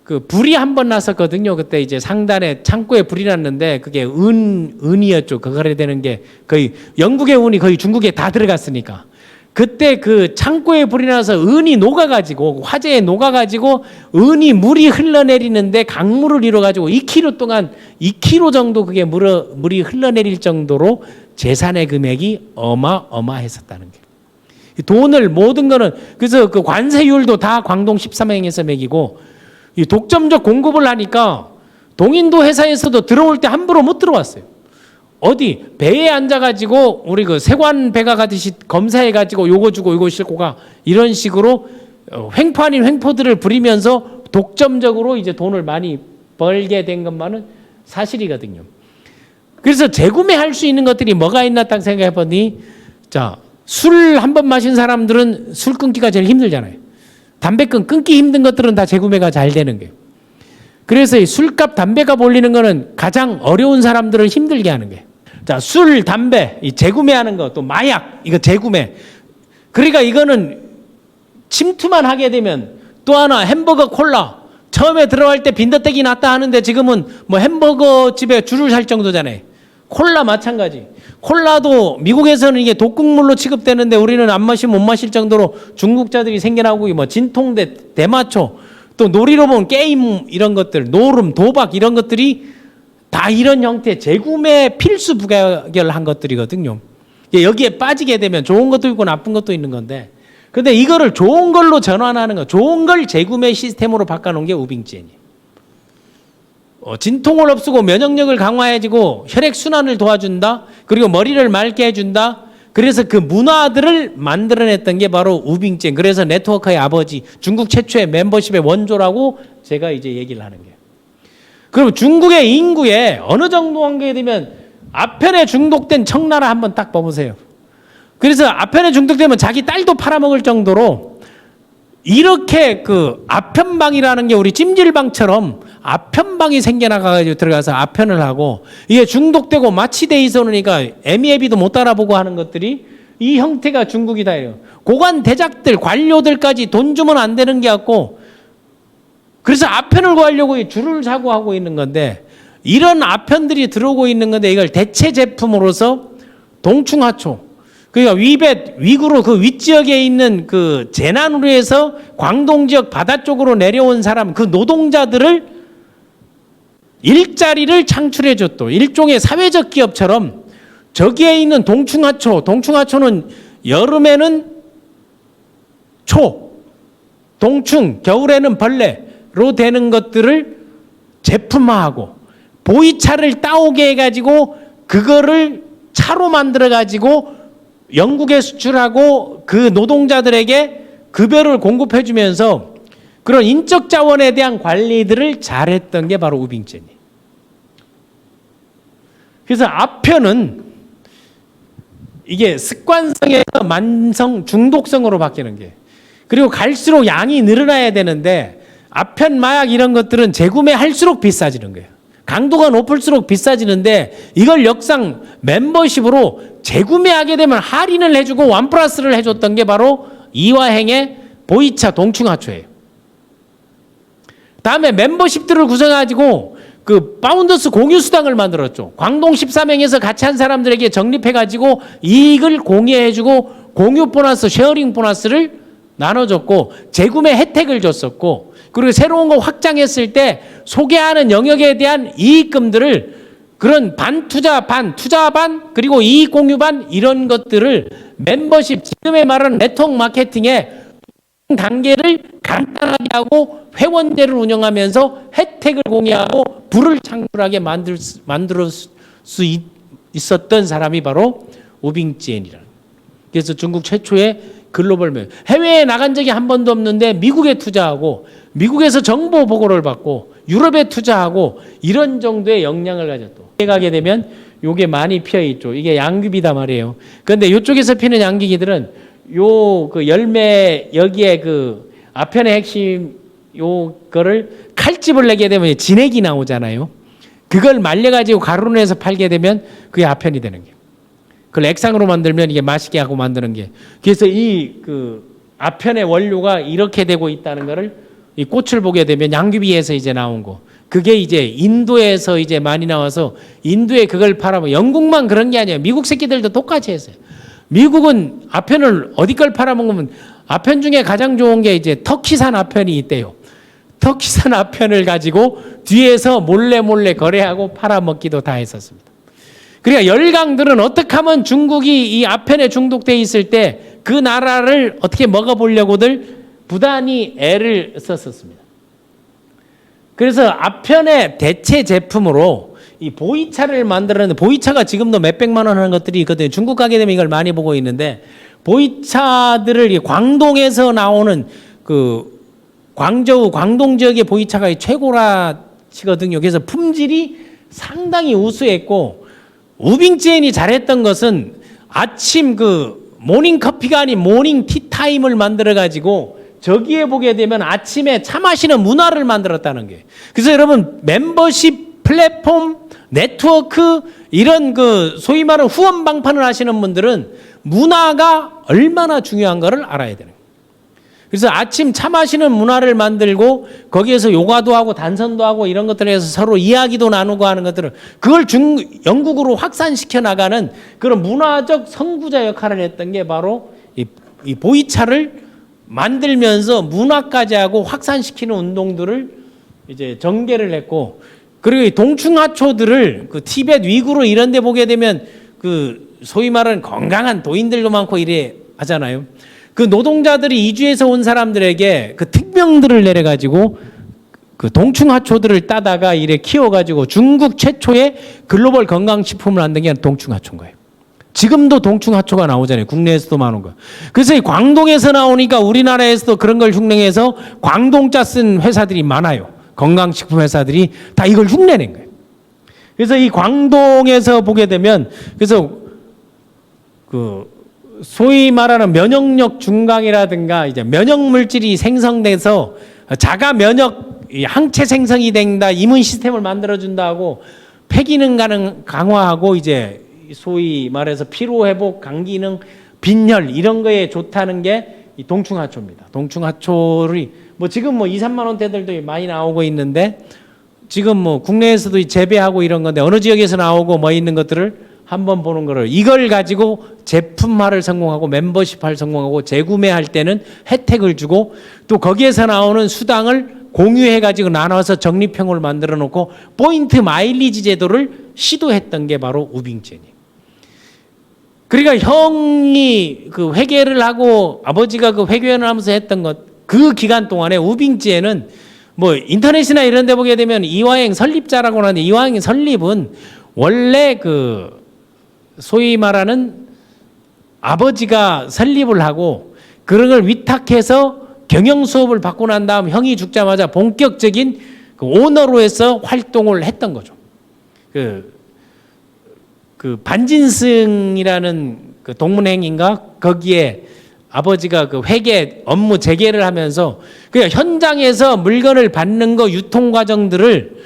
그 불이 한 번 났었거든요. 그때 이제 상단에 창고에 불이 났는데, 그게 은이었죠. 그거래 되는 게 거의 영국의 운이 거의 중국에 다 들어갔으니까. 그때 그 창고에 불이 나서 은이 녹아가지고, 화재에 녹아가지고 은이 물이 흘러내리는데 강물을 이뤄가지고 2km 동안 2km 정도 그게 물이 흘러내릴 정도로 재산의 금액이 어마어마했었다는 게. 돈을 모든 거는, 그래서 그 관세율도 다 광동 13행에서 매기고, 이 독점적 공급을 하니까 동인도 회사에서도 들어올 때 함부로 못 들어왔어요. 어디 배에 앉아가지고 우리 그 세관 배가 가듯이 검사해가지고 요거 주고 요거 싣고 가, 이런 식으로 횡포 아닌 횡포들을 부리면서 독점적으로 이제 돈을 많이 벌게 된 것만은 사실이거든요. 그래서 재구매할 수 있는 것들이 뭐가 있나 딱 생각해 보니, 자, 술 한 번 마신 사람들은 술 끊기가 제일 힘들잖아요. 담배 끊기 힘든 것들은 다 재구매가 잘 되는 거예요. 그래서 이 술값, 담배값 올리는 거는 가장 어려운 사람들을 힘들게 하는 거예요. 자, 술, 담배, 이 재구매하는 거, 또 마약, 이거 재구매. 그러니까 이거는 침투만 하게 되면 또 하나 햄버거, 콜라. 처음에 들어갈 때 빈더떡이 났다 하는데 지금은 뭐 햄버거 집에 줄을 살 정도잖아요. 콜라 마찬가지. 콜라도 미국에서는 이게 독극물로 취급되는데 우리는 안 마시면 못 마실 정도로 중국자들이 생겨나고, 뭐 진통제, 대마초, 또 놀이로 보면 게임 이런 것들, 노름, 도박 이런 것들이 다 이런 형태의 재구매 필수 부가결한 것들이거든요. 여기에 빠지게 되면 좋은 것도 있고 나쁜 것도 있는 건데, 근데 이거를 좋은 걸로 전환하는 거, 좋은 걸 재구매 시스템으로 바꿔놓은 게 우빙지엔이에요. 진통을 없애고 면역력을 강화해주고 혈액순환을 도와준다. 그리고 머리를 맑게 해준다. 그래서 그 문화들을 만들어냈던 게 바로 우빙지엔. 그래서 네트워크의 아버지, 중국 최초의 멤버십의 원조라고 제가 이제 얘기를 하는 거예요. 그럼 중국의 인구에 어느 정도 한게 되면 아편에 중독된 청나라 한번 딱 봐보세요. 그래서 아편에 중독되면 자기 딸도 팔아먹을 정도로 이렇게 그 아편방이라는 게 우리 찜질방처럼 아편방이 생겨나가지고 들어가서 아편을 하고, 이게 중독되고 마취돼 있어 놓으니까 애미애비도 못 알아보고 하는 것들이 이 형태가 중국이다예요. 고관 대작들, 관료들까지 돈 주면 안 되는 게 같고, 그래서 아편을 구하려고 줄을 사고 하고 있는 건데, 이런 아편들이 들어오고 있는 건데 이걸 대체 제품으로서 동충하초, 그러니까 위벳, 위구르 그 윗지역에 있는 그 재난으로 해서 광동 지역 바다 쪽으로 내려온 사람, 그 노동자들을 일자리를 창출해 줬또 일종의 사회적 기업처럼 저기에 있는 동충하초, 동충하초는 여름에는 초, 동충, 겨울에는 벌레로 되는 것들을 제품화하고 보이차를 따오게 해가지고 그거를 차로 만들어가지고 영국에 수출하고 그 노동자들에게 급여를 공급해 주면서 그런 인적 자원에 대한 관리들을 잘했던 게 바로 우빙지엔이에요. 그래서 아편은 이게 습관성에서 만성, 중독성으로 바뀌는 게, 그리고 갈수록 양이 늘어나야 되는데 아편, 마약 이런 것들은 재구매할수록 비싸지는 거예요. 강도가 높을수록 비싸지는데 이걸 역상 멤버십으로 재구매하게 되면 할인을 해주고 원 플러스를 해줬던 게 바로 이화행의 보이차 동충하초예요. 다음에 멤버십들을 구성해가지고 그 파운더스 공유수당을 만들었죠. 광동 13행에서 같이 한 사람들에게 적립해가지고 이익을 공유해주고 공유 보너스, 쉐어링 보너스를 나눠줬고 재구매 혜택을 줬었고, 그리고 새로운 거 확장했을 때 소개하는 영역에 대한 이익금들을 그런 반투자 반, 투자 반, 그리고 이익 공유 반 이런 것들을 멤버십, 지금의 말은 네트워크 마케팅의 단계를 간단하게 하고 회원제를 운영하면서 혜택을 공유하고 부를 창출하게 만들 수 있었던 사람이 바로 우빙지엔이라는. 그래서 중국 최초의 글로벌 명, 해외에 나간 적이 한 번도 없는데 미국에 투자하고 미국에서 정보 보고를 받고 유럽에 투자하고 이런 정도의 역량을 가졌고, 가게 되면 요게 많이 피어 있죠. 이게 양귀비다 말이에요. 그런데 이쪽에서 피는 양귀기들은 요 그 열매 여기에 그 아편의 핵심 요거를 칼집을 내게 되면 진액이 나오잖아요. 그걸 말려가지고 가루로 해서 팔게 되면 그게 아편이 되는 거예요. 그걸 액상으로 만들면 이게 맛있게 하고 만드는 게. 그래서 이 그 아편의 원료가 이렇게 되고 있다는 거를 이 꽃을 보게 되면 양귀비에서 이제 나온 거. 그게 이제 인도에서 이제 많이 나와서 인도에 그걸 팔아먹어. 영국만 그런 게 아니에요. 미국 새끼들도 똑같이 했어요. 미국은 아편을 어디 걸 팔아먹으면 아편 중에 가장 좋은 게 이제 터키산 아편이 있대요. 터키산 아편을 가지고 뒤에서 몰래 거래하고 팔아먹기도 다 했었습니다. 그러니까 열강들은 어떻게 하면 중국이 이 아편에 중독돼 있을 때 그 나라를 어떻게 먹어보려고들 부단히 애를 썼었습니다. 그래서 아편의 대체 제품으로 이 보이차를 만들었는데, 보이차가 지금도 몇백만 원 하는 것들이 있거든요. 중국 가게 되면 이걸 많이 보고 있는데, 보이차들을 광동에서 나오는 그 광저우, 광동 지역의 보이차가 최고라치거든요. 그래서 품질이 상당히 우수했고, 우빙제인이 잘했던 것은 아침 그 모닝 커피가 아닌 모닝 티타임을 만들어가지고 저기에 보게 되면 아침에 차 마시는 문화를 만들었다는 게. 그래서 여러분 멤버십 플랫폼 네트워크 이런 그 소위 말하는 후원 방판을 하시는 분들은 문화가 얼마나 중요한가를 알아야 되는 거예요. 그래서 아침 차 마시는 문화를 만들고 거기에서 요가도 하고 단선도 하고 이런 것들을 해서 서로 이야기도 나누고 하는 것들을 그걸 영국으로 확산시켜 나가는 그런 문화적 선구자 역할을 했던 게 바로 이 보이차를 만들면서 문화까지 하고 확산시키는 운동들을 이제 전개를 했고, 그리고 이 동충하초들을 그 티벳 위구르 이런 데 보게 되면 그 소위 말하는 건강한 도인들도 많고 이래 하잖아요. 그 노동자들이 이주해서 온 사람들에게 그 특명들을 내려가지고 그 동충하초들을 따다가 이래 키워가지고 중국 최초의 글로벌 건강식품을 만든 게 동충하초인 거예요. 지금도 동충하초가 나오잖아요. 국내에서도 많은 거. 그래서 이 광동에서 나오니까 우리나라에서도 그런 걸 흉내내서 광동자 쓴 회사들이 많아요. 건강식품 회사들이 다 이걸 흉내낸 거예요. 그래서 이 광동에서 보게 되면 그래서 그 소위 말하는 면역력 중강이라든가 이제 면역 물질이 생성돼서 자가 면역 항체 생성이 된다, 이문 시스템을 만들어 준다고 폐기능 강화하고 이제 소위 말해서 피로 회복, 간 기능, 빈혈 이런 거에 좋다는 게 이 동충하초입니다. 동충하초를 뭐 지금 뭐 2, 3만 원대들도 많이 나오고 있는데 지금 뭐 국내에서도 재배하고 이런 건데 어느 지역에서 나오고 뭐 있는 것들을 한번 보는 거를 이걸 가지고 제품화를 성공하고 멤버십화를 성공하고 재구매할 때는 혜택을 주고 또 거기에서 나오는 수당을 공유해 가지고 나눠서 적립형을 만들어 놓고 포인트 마일리지 제도를 시도했던 게 바로 우빙제니. 그러니까 형이 그 회계를 하고 아버지가 그 회계를 하면서 했던 것 그 기간 동안에 우빙제는 뭐 인터넷이나 이런 데 보게 되면 이화행 설립자라고 하는데 이화행 설립은 원래 그 소위 말하는 아버지가 설립을 하고 그런 걸 위탁해서 경영 수업을 받고 난 다음 형이 죽자마자 본격적인 그 오너로 해서 활동을 했던 거죠. 그 반진승이라는 그 동문행인가 거기에 아버지가 그 회계 업무 재개를 하면서 그냥 현장에서 물건을 받는 거 유통 과정들을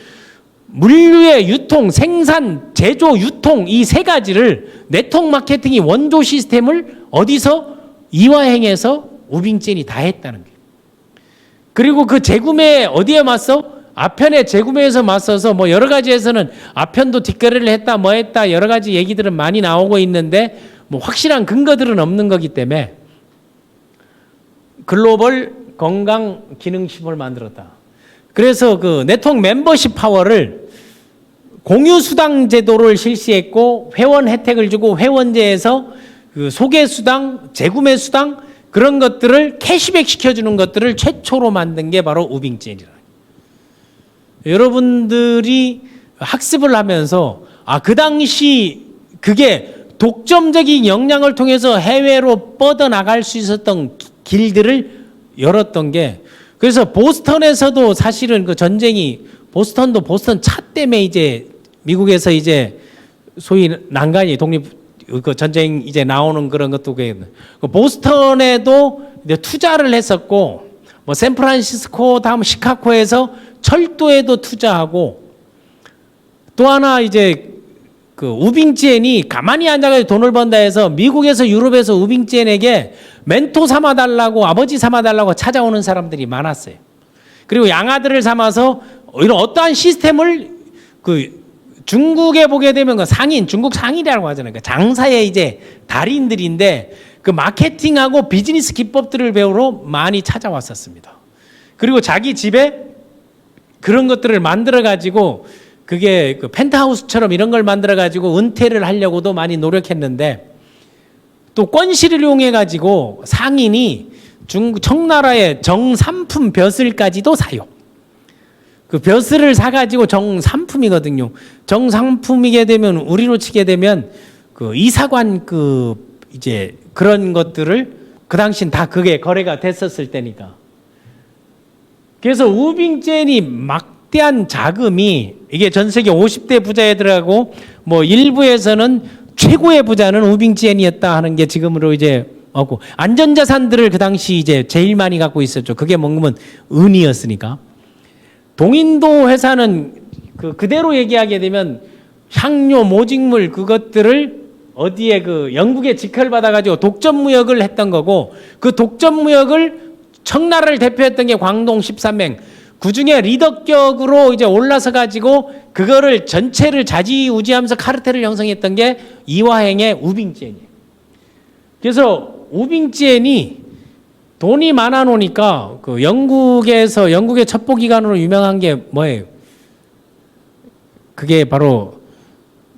물류의 유통, 생산, 제조, 유통 이 세 가지를 네트워크 마케팅이 원조 시스템을 어디서 이화행에서 우빙젠이 다 했다는 거예요. 그리고 그 재구매 어디에 맞서? 아편에 재구매에서 맞서서 뭐 여러 가지에서는 아편도 뒷거래를 했다 뭐 했다 여러 가지 얘기들은 많이 나오고 있는데 뭐 확실한 근거들은 없는 거기 때문에 글로벌 건강 기능식품을 만들었다. 그래서 그 네트워크 멤버십 파워를 공유 수당 제도를 실시했고 회원 혜택을 주고 회원제에서 그 소개 수당, 재구매 수당 그런 것들을 캐시백 시켜주는 것들을 최초로 만든 게 바로 우빙젠이라. 여러분들이 학습을 하면서 그 당시 그게 독점적인 역량을 통해서 해외로 뻗어나갈 수 있었던 길들을 열었던 게 그래서 보스턴에서도 사실은 그 전쟁이 보스턴도 보스턴 차 때문에 이제 미국에서 이제 소위 난간이 독립 그 전쟁 이제 나오는 그런 것도 그 보스턴에도 이제 투자를 했었고 뭐 샌프란시스코 다음 시카고에서 철도에도 투자하고 또 하나 이제 그 우빙젠이 가만히 앉아가지고 돈을 번다 해서 미국에서 유럽에서 우빙젠에게 멘토 삼아달라고 아버지 삼아달라고 찾아오는 사람들이 많았어요. 그리고 양아들을 삼아서 이런 어떠한 시스템을 그 중국에 보게 되면 그 상인, 중국 상인이라고 하잖아요. 그 장사의 이제 달인들인데 그 마케팅하고 비즈니스 기법들을 배우러 많이 찾아왔었습니다. 그리고 자기 집에 그런 것들을 만들어 가지고 그게 그 펜트하우스처럼 이런 걸 만들어 가지고 은퇴를 하려고도 많이 노력했는데 또 권시를 이용해 가지고 상인이 청나라의 정삼품 벼슬까지도 사요. 그 벼슬을 사가지고 정삼품이거든요. 정삼품이게 되면 우리로 치게 되면 그 이사관 그 이제 그런 것들을 그 당시엔 다 그게 거래가 됐었을 때니까 그래서 우빙젠이 막대한 자금이 이게 전 세계 50대 부자애들하고 뭐 일부에서는 최고의 부자는 우빙젠이었다 하는 게 지금으로 이제 없고, 안전자산들을 그 당시 이제 제일 많이 갖고 있었죠. 그게 뭔가면 은이었으니까. 동인도 회사는 그대로 얘기하게 되면 향료, 모직물 그것들을 어디에 그 영국에 직허를 가지고 독점무역을 했던 거고, 그 독점무역을 청나라를 대표했던 게 광동 13맹. 그 중에 리더격으로 이제 올라서 가지고 그거를 전체를 좌지우지하면서 카르텔을 형성했던 게 이화행의 우빙젠이에요. 그래서 우빙젠이 돈이 많아 놓으니까 그 영국의 첩보기관으로 유명한 게 뭐예요? 그게 바로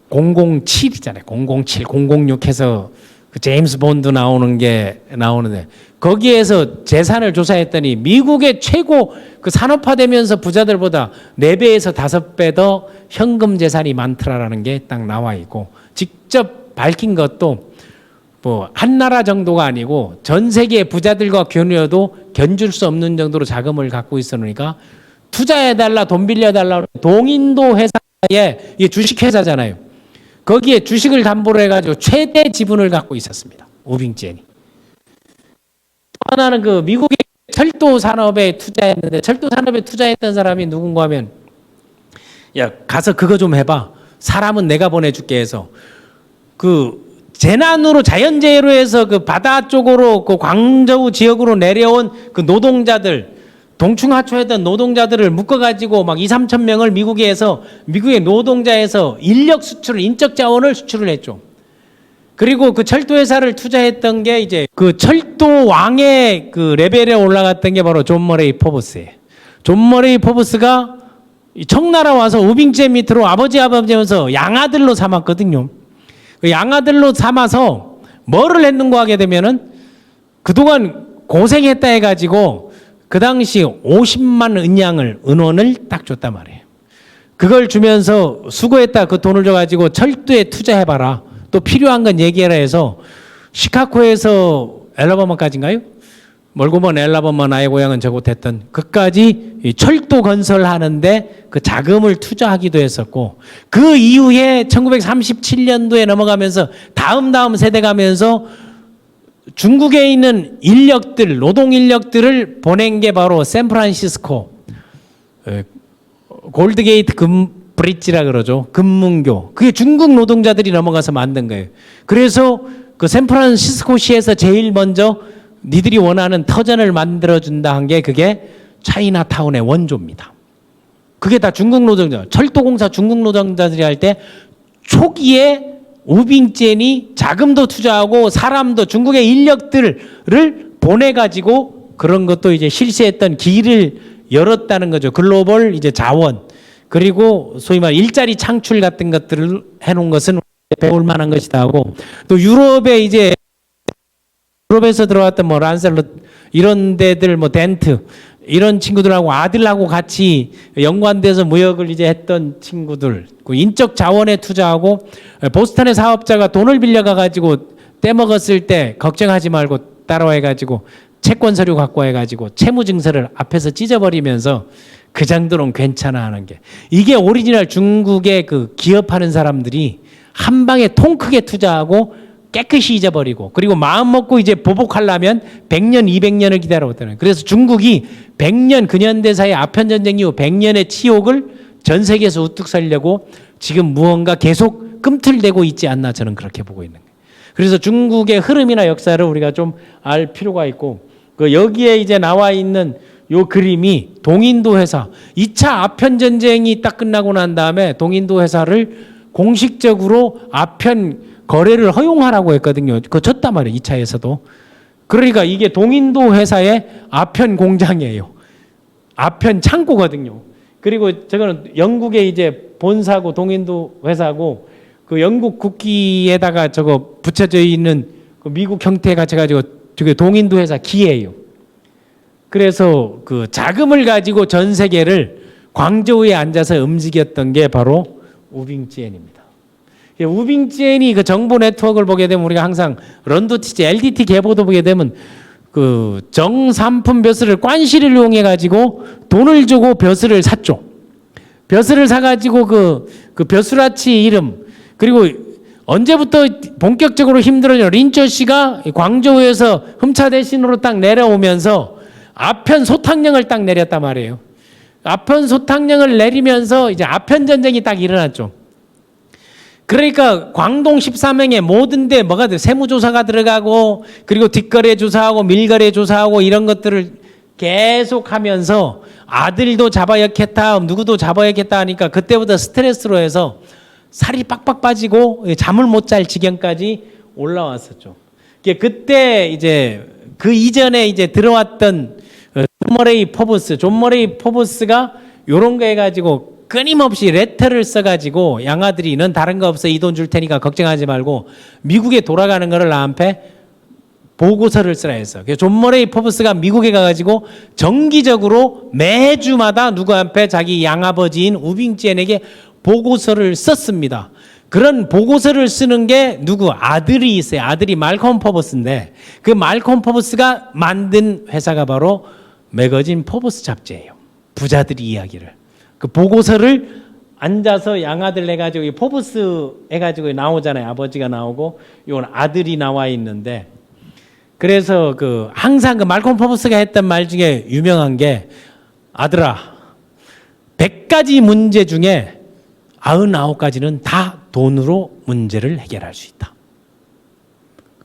007이잖아요. 007, 006 해서 그 제임스 본드 나오는데 거기에서 재산을 조사했더니 미국의 최고 그 산업화되면서 부자들보다 4배에서 5배 더 현금 재산이 많더라라는 게 딱 나와 있고, 직접 밝힌 것도 뭐 한 나라 정도가 아니고 전 세계 부자들과 견뎌도 견줄 수 없는 정도로 자금을 갖고 있으니까 투자해달라, 돈 빌려달라. 동인도 회사에, 이게 주식회사잖아요. 거기에 주식을 담보로 해가지고 최대 지분을 갖고 있었습니다. 우빙젠이. 하나는 그 미국의 철도 산업에 투자했는데, 철도 산업에 투자했던 사람이 누군가 하면, 야 가서 그거 좀 해봐. 사람은 내가 보내줄게 해서 그 재난으로, 자연재해로 해서 그 바다 쪽으로 그 광저우 지역으로 내려온 그 노동자들, 동충하초했던 노동자들을 묶어가지고 막 2, 3천 명을 미국의 노동자에서 인력 수출을, 인적 자원을 수출을 했죠. 그리고 그 철도회사를 투자했던 게 이제 그 철도 왕의 그 레벨에 올라갔던 게 바로 존 머레이 포브스예요. 존 머레이 포브스가 청나라 와서 우빙젠 밑으로 아버지면서 양아들로 삼았거든요. 그 양아들로 삼아서 뭐를 했는고 하게 되면은 그동안 고생했다 해가지고 그 당시 50만 은원을 딱 줬단 말이에요. 그걸 주면서 수고했다, 그 돈을 줘가지고 철도에 투자해봐라. 또 필요한 건 얘기해라 해서 시카고에서 엘라바마까지인가요? 멀고 먼 엘라바마, 나의 고향은 저곳 했던 그까지 철도 건설하는데 그 자금을 투자하기도 했었고, 그 이후에 1937년도에 넘어가면서 다음 세대 가면서 중국에 있는 인력들, 노동 인력들을 보낸 게 바로 샌프란시스코 골드게이트 브릿지라 그러죠. 금문교. 그게 중국 노동자들이 넘어가서 만든 거예요. 그래서 그 샌프란시스코시에서 제일 먼저 니들이 원하는 터전을 만들어준다 한 게 그게 차이나타운의 원조입니다. 그게 다 중국 노동자, 철도공사 중국 노동자들이 할 때 초기에 우빙젠이 자금도 투자하고 사람도, 중국의 인력들을 보내가지고 그런 것도 이제 실시했던 길을 열었다는 거죠. 글로벌 이제 자원, 그리고 소위 말 일자리 창출 같은 것들을 해놓은 것은 배울 만한 것이다 하고, 또 유럽에서 들어왔던 뭐 란셀롯 이런 데들, 뭐 덴트 이런 친구들하고 아들하고 같이 연관돼서 무역을 이제 했던 친구들, 그 인적 자원에 투자하고, 보스턴의 사업자가 돈을 빌려가 가지고 떼먹었을 때 걱정하지 말고 따라와 가지고 채권 서류 갖고 와 가지고 채무 증서를 앞에서 찢어버리면서 그 정도는 괜찮아 하는 게, 이게 오리지널 중국의 그 기업하는 사람들이 한 방에 통 크게 투자하고 깨끗이 잊어버리고, 그리고 마음 먹고 이제 보복하려면 100년, 200년을 기다려왔다는. 그래서 중국이 100년, 근현대사의 아편전쟁 이후 100년의 치욕을 전 세계에서 우뚝 살려고 지금 무언가 계속 꿈틀대고 있지 않나, 저는 그렇게 보고 있는 거예요. 그래서 중국의 흐름이나 역사를 우리가 좀 알 필요가 있고, 그 여기에 이제 나와 있는 요 그림이 동인도 회사, 2차 아편전쟁이 딱 끝나고 난 다음에 동인도 회사를 공식적으로 아편 거래를 허용하라고 했거든요. 그거 졌단 말이에요, 2차에서도. 그러니까 이게 동인도 회사의 아편 공장이에요. 아편 창고거든요. 그리고 저거는 영국의 이제 본사고 동인도 회사고, 그 영국 국기에다가 저거 붙여져 있는 그 미국 형태 같이 가지고 저게 동인도 회사 기예요. 그래서 그 자금을 가지고 전 세계를 광저우에 앉아서 움직였던 게 바로 우빙젠입니다. 우빙젠이 그 정보 네트워크를 보게 되면 우리가 항상 런도티지, LDT 계보도 보게 되면 그 정삼품 벼슬을 관시를 이용해 가지고 돈을 주고 벼슬을 샀죠. 벼슬을 사가지고 그 벼슬아치 이름, 그리고 언제부터 본격적으로 힘들어져 린처 씨가 광저우에서 흠차 대신으로 딱 내려오면서 아편 소탕령을 딱 내렸단 말이에요. 아편 소탕령을 내리면서 이제 아편 전쟁이 딱 일어났죠. 그러니까 광동 13행에 모든 데 뭐가 돼? 세무조사가 들어가고, 그리고 뒷거래 조사하고 밀거래 조사하고 이런 것들을 계속 하면서 아들도 잡아야겠다, 누구도 잡아야겠다 하니까 그때부터 스트레스로 해서 살이 빡빡 빠지고 잠을 못 잘 지경까지 올라왔었죠. 그때 이제 그 이전에 이제 들어왔던 존 머레이 포브스가 요런 거 해가지고 끊임없이 레터를 써가지고 양아들이 넌 다른 거 없어, 이 돈 줄 테니까 걱정하지 말고 미국에 돌아가는 거를 나한테 보고서를 쓰라 했어. 그래서 존 머레이 포브스가 미국에 가가지고 정기적으로 매주마다 누구한테 자기 양아버지인 우빙지엔에게 보고서를 썼습니다. 그런 보고서를 쓰는 게 누구 아들이 있어요. 아들이 말콤 포브스인데 그 말콤 포브스가 만든 회사가 바로 매거진 포브스 잡지예요. 부자들이 이야기를. 그 보고서를 앉아서 양아들 해가지고 포브스 해가지고 나오잖아요. 아버지가 나오고 이건 아들이 나와 있는데, 그래서 그 항상 그 말콤 포브스가 했던 말 중에 유명한 게, 아들아 100가지 문제 중에 99가지는 다 돈으로 문제를 해결할 수 있다.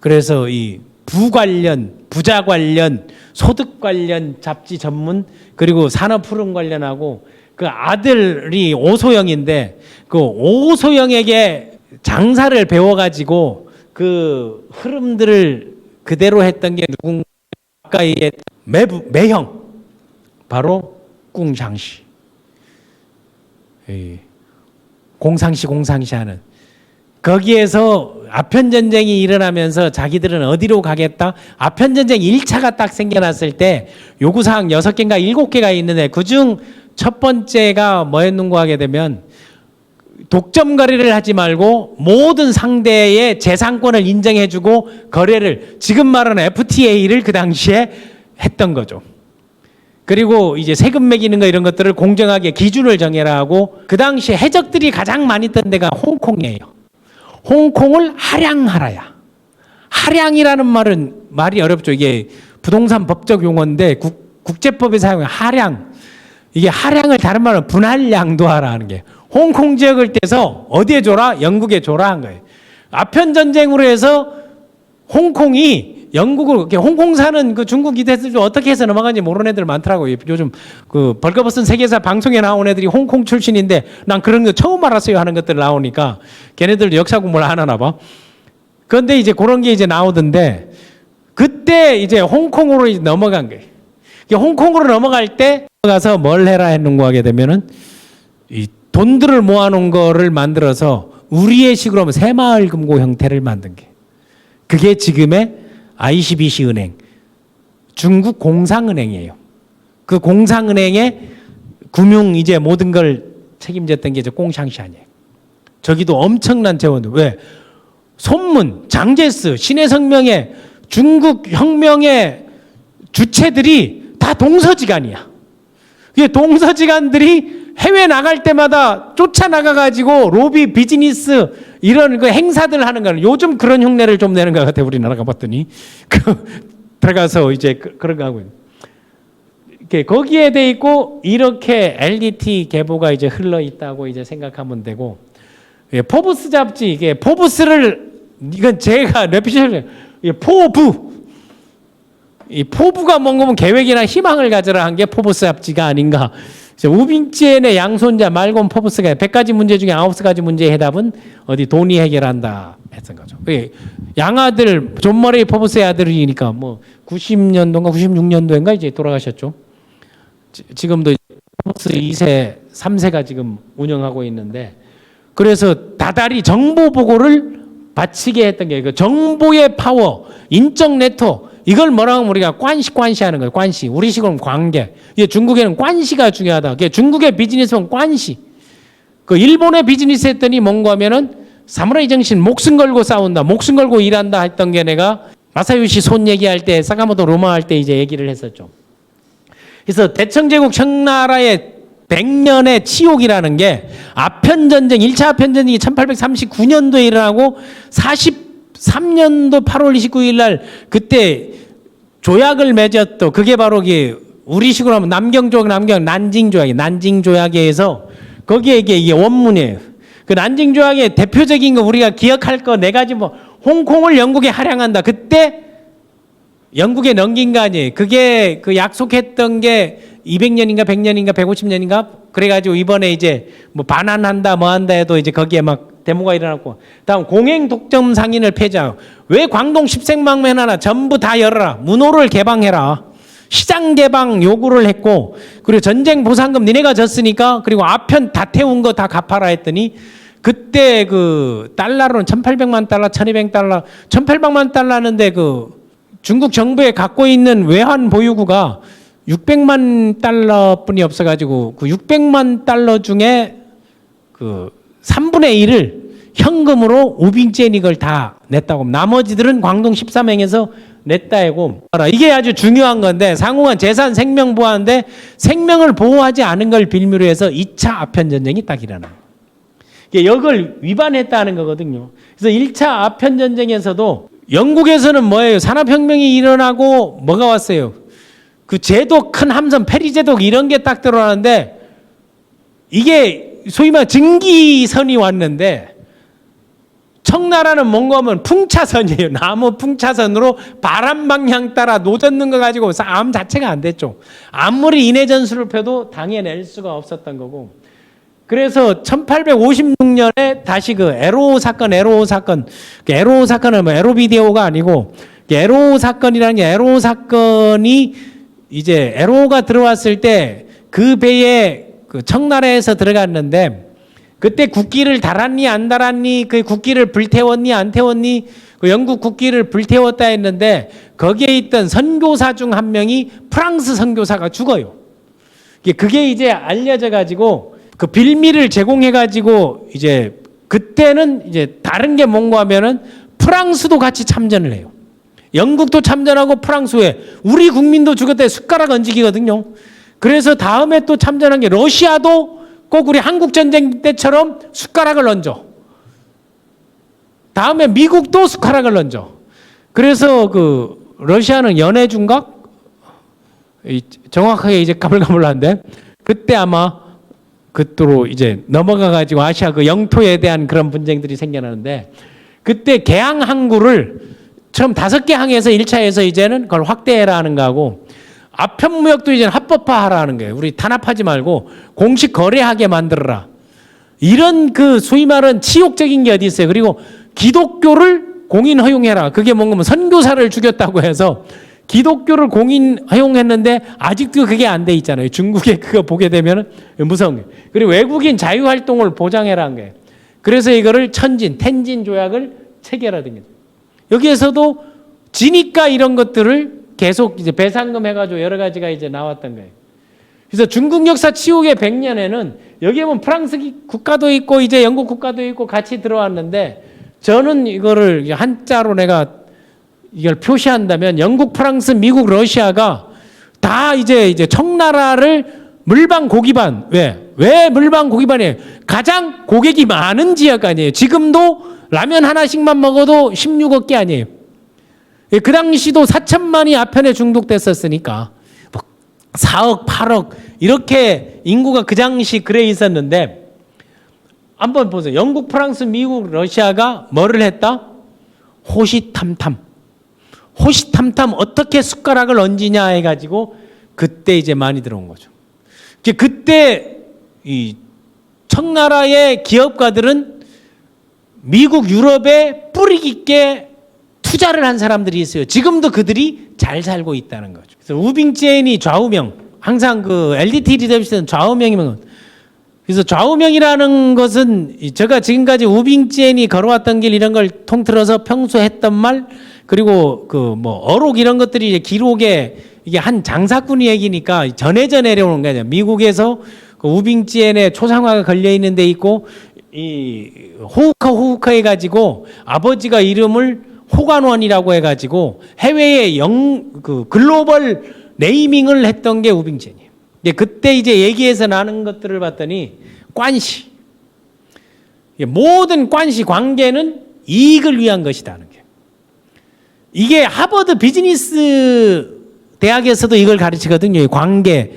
그래서 이 부자 관련, 소득 관련 잡지 전문, 그리고 산업푸른 관련하고 그 아들이 오소영인데 그 오소영에게 장사를 배워가지고 그 흐름들을 그대로 했던 게 누군가 가까이에 매형, 바로 꿍샹시. 공상시 하는 거기에서 아편전쟁이 일어나면서 자기들은 어디로 가겠다? 아편전쟁 1차가 딱 생겨났을 때 요구사항 6개인가 7개가 있는데 그중 첫 번째가 뭐였는고 하게 되면 독점 거래를 하지 말고 모든 상대의 재산권을 인정해주고 거래를, 지금 말하는 FTA를 그 당시에 했던 거죠. 그리고 이제 세금 매기는 거 이런 것들을 공정하게 기준을 정해라 하고, 그 당시 해적들이 가장 많이 있던 데가 홍콩이에요. 홍콩을 할양하라야. 할양이라는 말이 어렵죠. 이게 부동산 법적 용어인데 국제법에 사용하는 할양. 이게 할양을 다른 말로 분할양도 하라 하는 게, 홍콩 지역을 떼서 어디에 줘라? 영국에 줘라 한 거예요. 아편 전쟁으로 해서 홍콩이 영국을, 홍콩 사는 그 중국 이대들 어떻게 해서 넘어간지 모르는 애들 많더라고요. 요즘 그 벌거벗은 세계사 방송에 나온 애들이 홍콩 출신인데 난 그런 거 처음 알았어요 하는 것들 나오니까 걔네들도 역사 공부를 안 하나 봐. 그런데 이제 그런 게 이제 나오던데, 그때 이제 홍콩으로 이제 넘어간 거예요. 홍콩으로 넘어갈 때 가서 뭘 해라 했는고 하게 되면은 이 돈들을 모아놓은 거를 만들어서 우리의 식으로 하면 새마을금고 형태를 만든 게, 그게 지금의 ICBC 은행, 중국 공상은행이에요. 그 공상은행의 금융 이제 모든 걸 책임졌던 게 이제 꽁샹시안이에요. 저기도 엄청난 재원들. 왜? 손문, 장제스, 신해성명의 중국 혁명의 주체들이 다 동서지간이야. 이게 동서지간들이 해외 나갈 때마다 쫓아나가가지고 로비 비즈니스 이런 그 행사들 하는 거는, 요즘 그런 흉내를 좀 내는 것 같아. 우리나라가 봤더니 들어가서 이제 그런 거 하고 있는. 거기에 돼 있고 이렇게 LDT 계보가 이제 흘러 있다고 이제 생각하면 되고, 포브스 잡지, 이게 포브스를, 이건 제가 레피셜 이 포부가 뭔가면 계획이나 희망을 가져라 한 게 포브스 잡지가 아닌가. 우빙지엔의 양손자 말콤 포브스가 100가지 문제 중에 9가지 문제의 해답은 어디 돈이 해결한다 했던 거죠. 양아들, 존 머레이 포브스의 아들이니까 뭐 90년도인가 96년도인가 이제 돌아가셨죠. 지금도 포브스 2세, 3세가 지금 운영하고 있는데, 그래서 다달이 정보 보고를 바치게 했던 게 그 정보의 파워, 인적 네트워크, 이걸 뭐라고 하면 우리가 관시 하는 거예요. 관시. 우리식으로는 관계. 이게 중국에는 관시가 중요하다. 중국의 비즈니스는 관시. 그 일본의 비즈니스 했더니 뭔가 하면은 사무라이 정신, 목숨 걸고 싸운다, 목숨 걸고 일한다 했던 게 내가 마사요시 손 얘기할 때, 사카모토 로마 할 때 이제 얘기를 했었죠. 그래서 대청제국 청나라의 100년의 치욕이라는 게 아편전쟁, 1차 아편전쟁이 1839년도에 일어나고 43년도 8월 29일 날 그때 조약을 맺었던 그게 바로 우리식으로 하면 남경조약, 난징조약이 난징조약에 의해서 거기에 이게 원문이에요. 그 난징조약의 대표적인 거 우리가 기억할 거 네 가지 뭐 홍콩을 영국에 할양한다. 그때 영국에 넘긴 거 아니에요. 그게 그 약속했던 게 200년인가 100년인가 150년인가 그래가지고 이번에 이제 뭐 반환한다 뭐 한다 해도 이제 거기에 막 데모가 일어났고 다음 공행 독점 상인을 폐지하고 왜 광동 십생방면 하나 전부 다 열어라. 문호를 개방해라. 시장 개방 요구를 했고 그리고 전쟁 보상금 니네가 졌으니까 그리고 아편 다 태운 거 다 갚아라 했더니 그때 그 달러로는 1800만 달러, 1200달러, 1800만 달러는데 그 중국 정부에 갖고 있는 외환 보유고가 600만 달러뿐이 없어가지고 그 600만 달러 중에 그 3분의 1을 현금으로 우빙제니 이걸 다 냈다고. 나머지들은 광동 13행에서 냈다 해고. 이게 아주 중요한 건데 상호간 재산 생명 보호하는데 생명을 보호하지 않은 걸 빌미로 해서 2차 아편전쟁이 딱 일어나요. 이걸 위반했다는 거거든요. 그래서 1차 아편전쟁에서도 영국에서는 뭐예요? 산업혁명이 일어나고 뭐가 왔어요? 그 제도 큰 함선 페리제독 이런 게 딱 들어왔는데 이게 소위 말해 증기선이 왔는데 청나라는 뭔가 하면 풍차선이에요. 나무 풍차선으로 바람 방향 따라 노젓는 거 가지고 싸움 자체가 안 됐죠. 아무리 인해 전술을 펴도 당해낼 수가 없었던 거고. 그래서 1856년에 다시 그 에로 사건, 그 에로 사건은 뭐 에로비디오가 아니고 에로 사건이라는 게 에로 사건이 이제 에로가 들어왔을 때 그 배에 그 청나라에서 들어갔는데 그때 국기를 달았니 안 달았니 그 국기를 불태웠니 안 태웠니 그 영국 국기를 불태웠다 했는데 거기에 있던 선교사 중 한 명이 프랑스 선교사가 죽어요. 그게 이제 알려져 가지고 그 빌미를 제공해 가지고 이제 그때는 이제 다른 게 뭔가 하면은 프랑스도 같이 참전을 해요. 영국도 참전하고 프랑스에 우리 국민도 죽었대 숟가락 얹기거든요. 그래서 다음에 또 참전한 게 러시아도 꼭 우리 한국 전쟁 때처럼 숟가락을 얹어. 다음에 미국도 숟가락을 얹어. 그래서 그 러시아는 연해 중각 정확하게 이제 가물가물한데 그때 아마 그때로 이제 넘어가 가지고 아시아 그 영토에 대한 그런 분쟁들이 생겨나는데 그때 개항 항구를 처음 5개 항에서 1차에서 이제는 그걸 확대해라 하는 거하고 아편무역도 이제는 합법화하라는 거예요. 우리 탄압하지 말고 공식 거래하게 만들어라. 이런 그 소위 말은 치욕적인 게 어디 있어요. 그리고 기독교를 공인 허용해라. 그게 뭔가 선교사를 죽였다고 해서 기독교를 공인 허용했는데 아직도 그게 안 돼 있잖아요. 중국에 그거 보게 되면 무서운 거예요. 그리고 외국인 자유활동을 보장해라 한 거예요. 그래서 이거를 텐진 조약을 체결하던 거죠. 여기에서도 지니까 이런 것들을 계속 이제 배상금 해가지고 여러 가지가 이제 나왔던 거예요. 그래서 중국 역사 치욕의 100년에는 여기에 보면 프랑스 국가도 있고 이제 영국 국가도 있고 같이 들어왔는데 저는 이거를 한자로 내가 이걸 표시한다면 영국, 프랑스, 미국, 러시아가 다 이제 청나라를 물방 고기반. 왜 물방 고기반이에요? 가장 고객이 많은 지역 아니에요. 지금도 라면 하나씩만 먹어도 16억 개 아니에요. 그 당시도 4천만이 아편에 중독됐었으니까 4억, 8억 이렇게 인구가 그 당시 그래 있었는데 한번 보세요. 영국, 프랑스, 미국, 러시아가 뭐를 했다? 호시탐탐 어떻게 숟가락을 얹으냐 해가지고 그때 이제 많이 들어온 거죠. 그때 이 청나라의 기업가들은 미국, 유럽에 뿌리 깊게 투자를 한 사람들이 있어요. 지금도 그들이 잘 살고 있다는 거죠. 그래서 우빙제인이 좌우명, 항상 그 LDT 리더십은 좌우명이면 그래서 좌우명이라는 것은 제가 지금까지 우빙제인이 걸어왔던 길 이런 걸 통틀어서 평소 했던 말 그리고 그 뭐 어록 이런 것들이 이제 기록에 이게 한 장사꾼이 얘기니까 전해져 내려오는 거죠. 미국에서 그 우빙제인의 초상화가 걸려 있는 데 있고 이 호우카 해가지고 아버지가 이름을 호관원이라고 해가지고 해외에 글로벌 네이밍을 했던 게 우빙지엔이에요. 그때 이제 얘기해서 나는 것들을 봤더니 관시. 모든 관시 관계는 이익을 위한 것이다는 게. 이게 하버드 비즈니스 대학에서도 이걸 가르치거든요. 이 관계.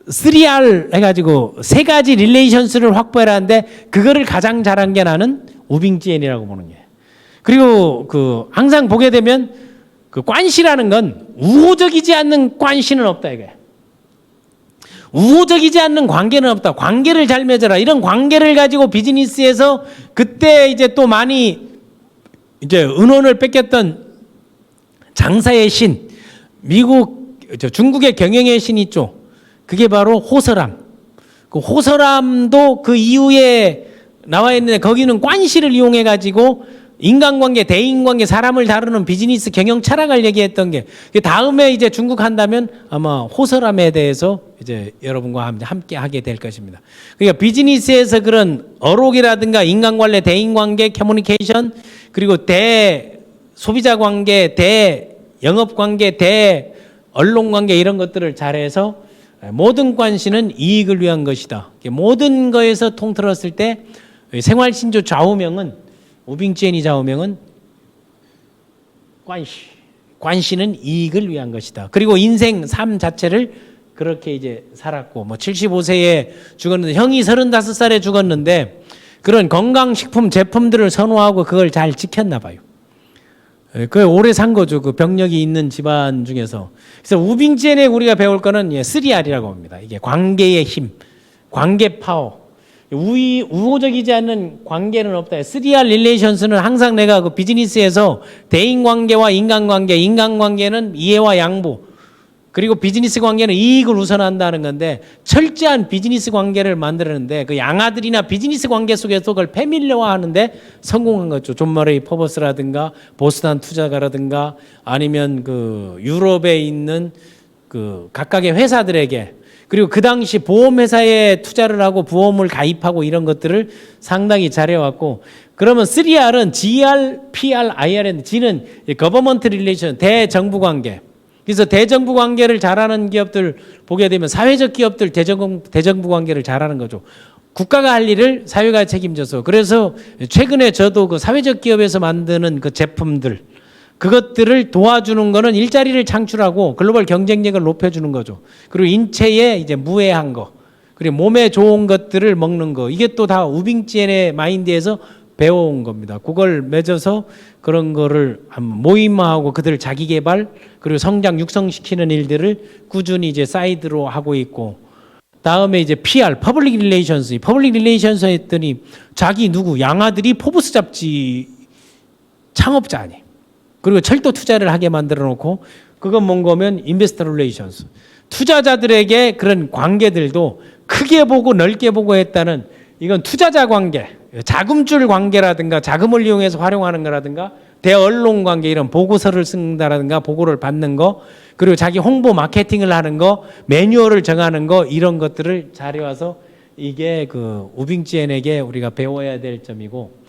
3R 해가지고 세 가지 릴레이션스를 확보해라는데 그거를 가장 잘한 게 나는 우빙지엔이라고 보는 게. 그리고 항상 보게 되면 그 관시라는 건 우호적이지 않는 관시는 없다 이거야. 우호적이지 않는 관계는 없다. 관계를 잘 맺어라. 이런 관계를 가지고 비즈니스에서 그때 이제 또 많이 이제 은혼을 뺏겼던 장사의 신, 중국의 경영의 신 있죠. 그게 바로 호서람. 그 호서람도 그 이후에 나와 있는데 거기는 관시를 이용해 가지고 인간관계, 대인관계, 사람을 다루는 비즈니스 경영 철학을 얘기했던 게 다음에 이제 중국 한다면 아마 호서람에 대해서 이제 여러분과 함께 하게 될 것입니다. 그러니까 비즈니스에서 그런 어록이라든가 인간관계, 대인관계, 커뮤니케이션 그리고 대소비자관계, 대영업관계, 대언론관계 이런 것들을 잘해서 모든 관시는 이익을 위한 것이다. 모든 거에서 통틀었을 때 생활신조 좌우명은 우빙지엔이 좌우명은 관시는 이익을 위한 것이다. 그리고 인생 삶 자체를 그렇게 이제 살았고 75세에 죽었는데 형이 35살에 죽었는데 그런 건강식품 제품들을 선호하고 그걸 잘 지켰나 봐요. 그 오래 산 거죠. 그 병력이 있는 집안 중에서. 그래서 우빙지엔에 우리가 배울 거는 3R이라고 합니다. 이게 관계의 힘, 관계 파워. 우호적이지 않는 관계는 없다. 3R 릴레이션스는 항상 내가 그 비즈니스에서 대인관계와 인간관계, 인간관계는 이해와 양보, 그리고 비즈니스 관계는 이익을 우선한다는 건데 철저한 비즈니스 관계를 만들었는데 그 양아들이나 비즈니스 관계 속에서 그걸 패밀리화하는데 성공한 거죠. 존 머레이 퍼버스라든가 보스턴 투자가라든가 아니면 그 유럽에 있는 그 각각의 회사들에게 그리고 그 당시 보험회사에 투자를 하고 보험을 가입하고 이런 것들을 상당히 잘해왔고 그러면 3R은 GR, PR, IR인데 G는 Government Relation, 대정부 관계. 그래서 대정부 관계를 잘하는 기업들 보게 되면 사회적 기업들 대정부 관계를 잘하는 거죠. 국가가 할 일을 사회가 책임져서 그래서 최근에 저도 그 사회적 기업에서 만드는 그 제품들 그것들을 도와주는 거는 일자리를 창출하고 글로벌 경쟁력을 높여주는 거죠. 그리고 인체에 이제 무해한 거, 그리고 몸에 좋은 것들을 먹는 거, 이게 또 다 우빙지엔의 마인드에서 배워온 겁니다. 그걸 맺어서 그런 거를 모임화하고 그들 자기 개발 그리고 성장 육성시키는 일들을 꾸준히 이제 사이드로 하고 있고 다음에 이제 PR, 퍼블릭 릴레이션스 했더니 자기 누구 양아들이 포브스 잡지 창업자 아니에요. 그리고 철도 투자를 하게 만들어 놓고 그건 뭔가 하면 인베스터 릴레이션스. 투자자들에게 그런 관계들도 크게 보고 넓게 보고 했다는 이건 투자자 관계, 자금줄 관계라든가 자금을 이용해서 활용하는 거라든가 대언론 관계 이런 보고서를 쓴다라든가 보고를 받는 거 그리고 자기 홍보 마케팅을 하는 거 매뉴얼을 정하는 거 이런 것들을 잘해와서 이게 그 우빙지엔에게 우리가 배워야 될 점이고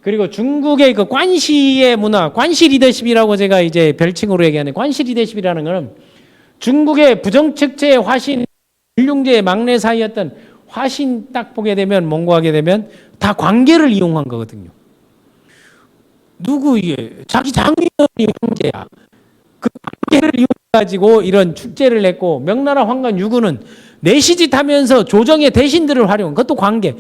그리고 중국의 그 관시의 문화, 관시 리더십이라고 제가 이제 별칭으로 얘기하는 관시 리더십이라는 거는 중국의 부정책체의 화신, 율룡제의 막내 사이였던 화신 딱 보게 되면 뭔가 하게 되면 다 관계를 이용한 거거든요. 누구 이게 자기 장인어른이 황제야. 그 관계를 이용해가지고 이런 축제를 했고 명나라 황간 유구는 내시짓 하면서 조정의 대신들을 활용. 그것도 관계.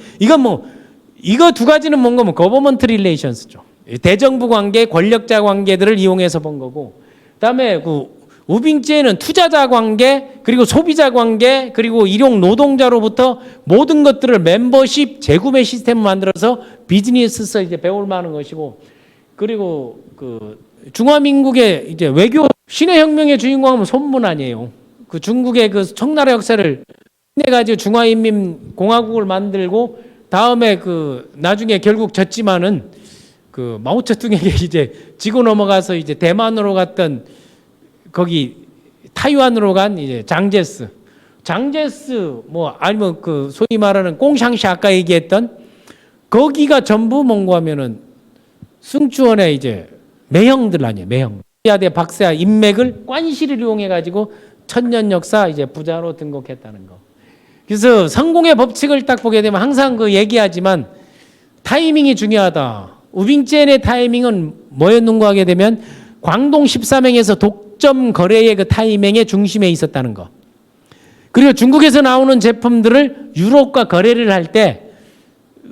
이거 두 가지는 뭔가 거버먼트 릴레이션스죠. 대정부 관계, 권력자 관계들을 이용해서 본 거고, 그다음에 그 우빙지엔은 투자자 관계, 그리고 소비자 관계, 그리고 일용 노동자로부터 모든 것들을 멤버십 재구매 시스템을 만들어서 비즈니스에서 이제 배울 만한 것이고, 그리고 그 중화민국의 이제 외교 신의 혁명의 주인공은 손문 아니에요. 그 중국의 그 청나라 역사를 해가지고 중화인민공화국을 만들고. 다음에 그 나중에 결국 졌지만은 그 마오쩌둥에게 이제 지고 넘어가서 이제 대만으로 갔던 거기 타이완으로 간 이제 장제스 뭐 아니면 그 소위 말하는 꽁샹시 아까 얘기했던 거기가 전부 뭔가 하면은 승추원의 이제 매형들 아니에요. 매형. 야대 박사 인맥을 관시를 이용해 가지고 천년 역사 이제 부자로 등극했다는 거. 그래서 성공의 법칙을 딱 보게 되면 항상 그 얘기하지만 타이밍이 중요하다. 우빙젠의 타이밍은 뭐였는가 하게 되면 광동 13행에서 독점 거래의 그 타이밍의 중심에 있었다는 거. 그리고 중국에서 나오는 제품들을 유럽과 거래를 할 때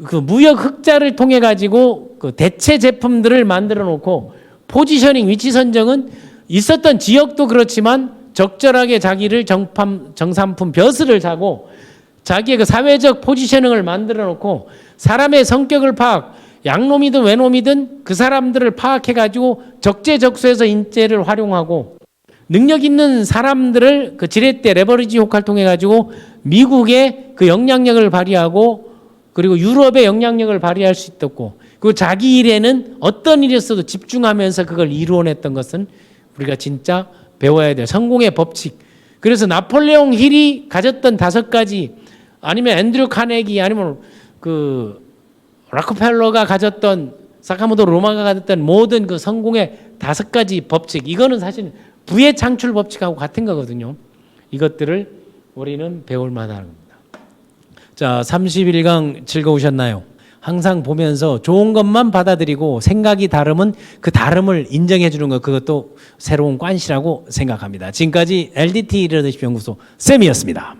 그 무역 흑자를 통해 가지고 그 대체 제품들을 만들어 놓고 포지셔닝 위치 선정은 있었던 지역도 그렇지만 적절하게 자기를 정산품 벼슬을 사고 자기의 그 사회적 포지셔닝을 만들어 놓고 사람의 성격을 파악, 양놈이든 외놈이든 그 사람들을 파악해 가지고 적재적소에서 인재를 활용하고 능력 있는 사람들을 그 지렛대 레버리지 효과를 통해 가지고 미국의 그 영향력을 발휘하고 그리고 유럽의 영향력을 발휘할 수 있었고 그리고 자기 일에는 어떤 일이었어도 집중하면서 그걸 이루어냈던 것은 우리가 진짜 배워야 돼요. 성공의 법칙. 그래서 나폴레옹 힐이 가졌던 5가지 아니면 앤드류 카네기 아니면 그 락커펠러가 가졌던 사카모토 로마가 가졌던 모든 그 성공의 5가지 법칙. 이거는 사실 부의 창출 법칙하고 같은 거거든요. 이것들을 우리는 배울 만한 겁니다. 자, 31강 즐거우셨나요? 항상 보면서 좋은 것만 받아들이고 생각이 다르면 그 다름을 인정해 주는 것 그것도 새로운 관시라고 생각합니다. 지금까지 LDT 리더십 연구소 쌤이었습니다.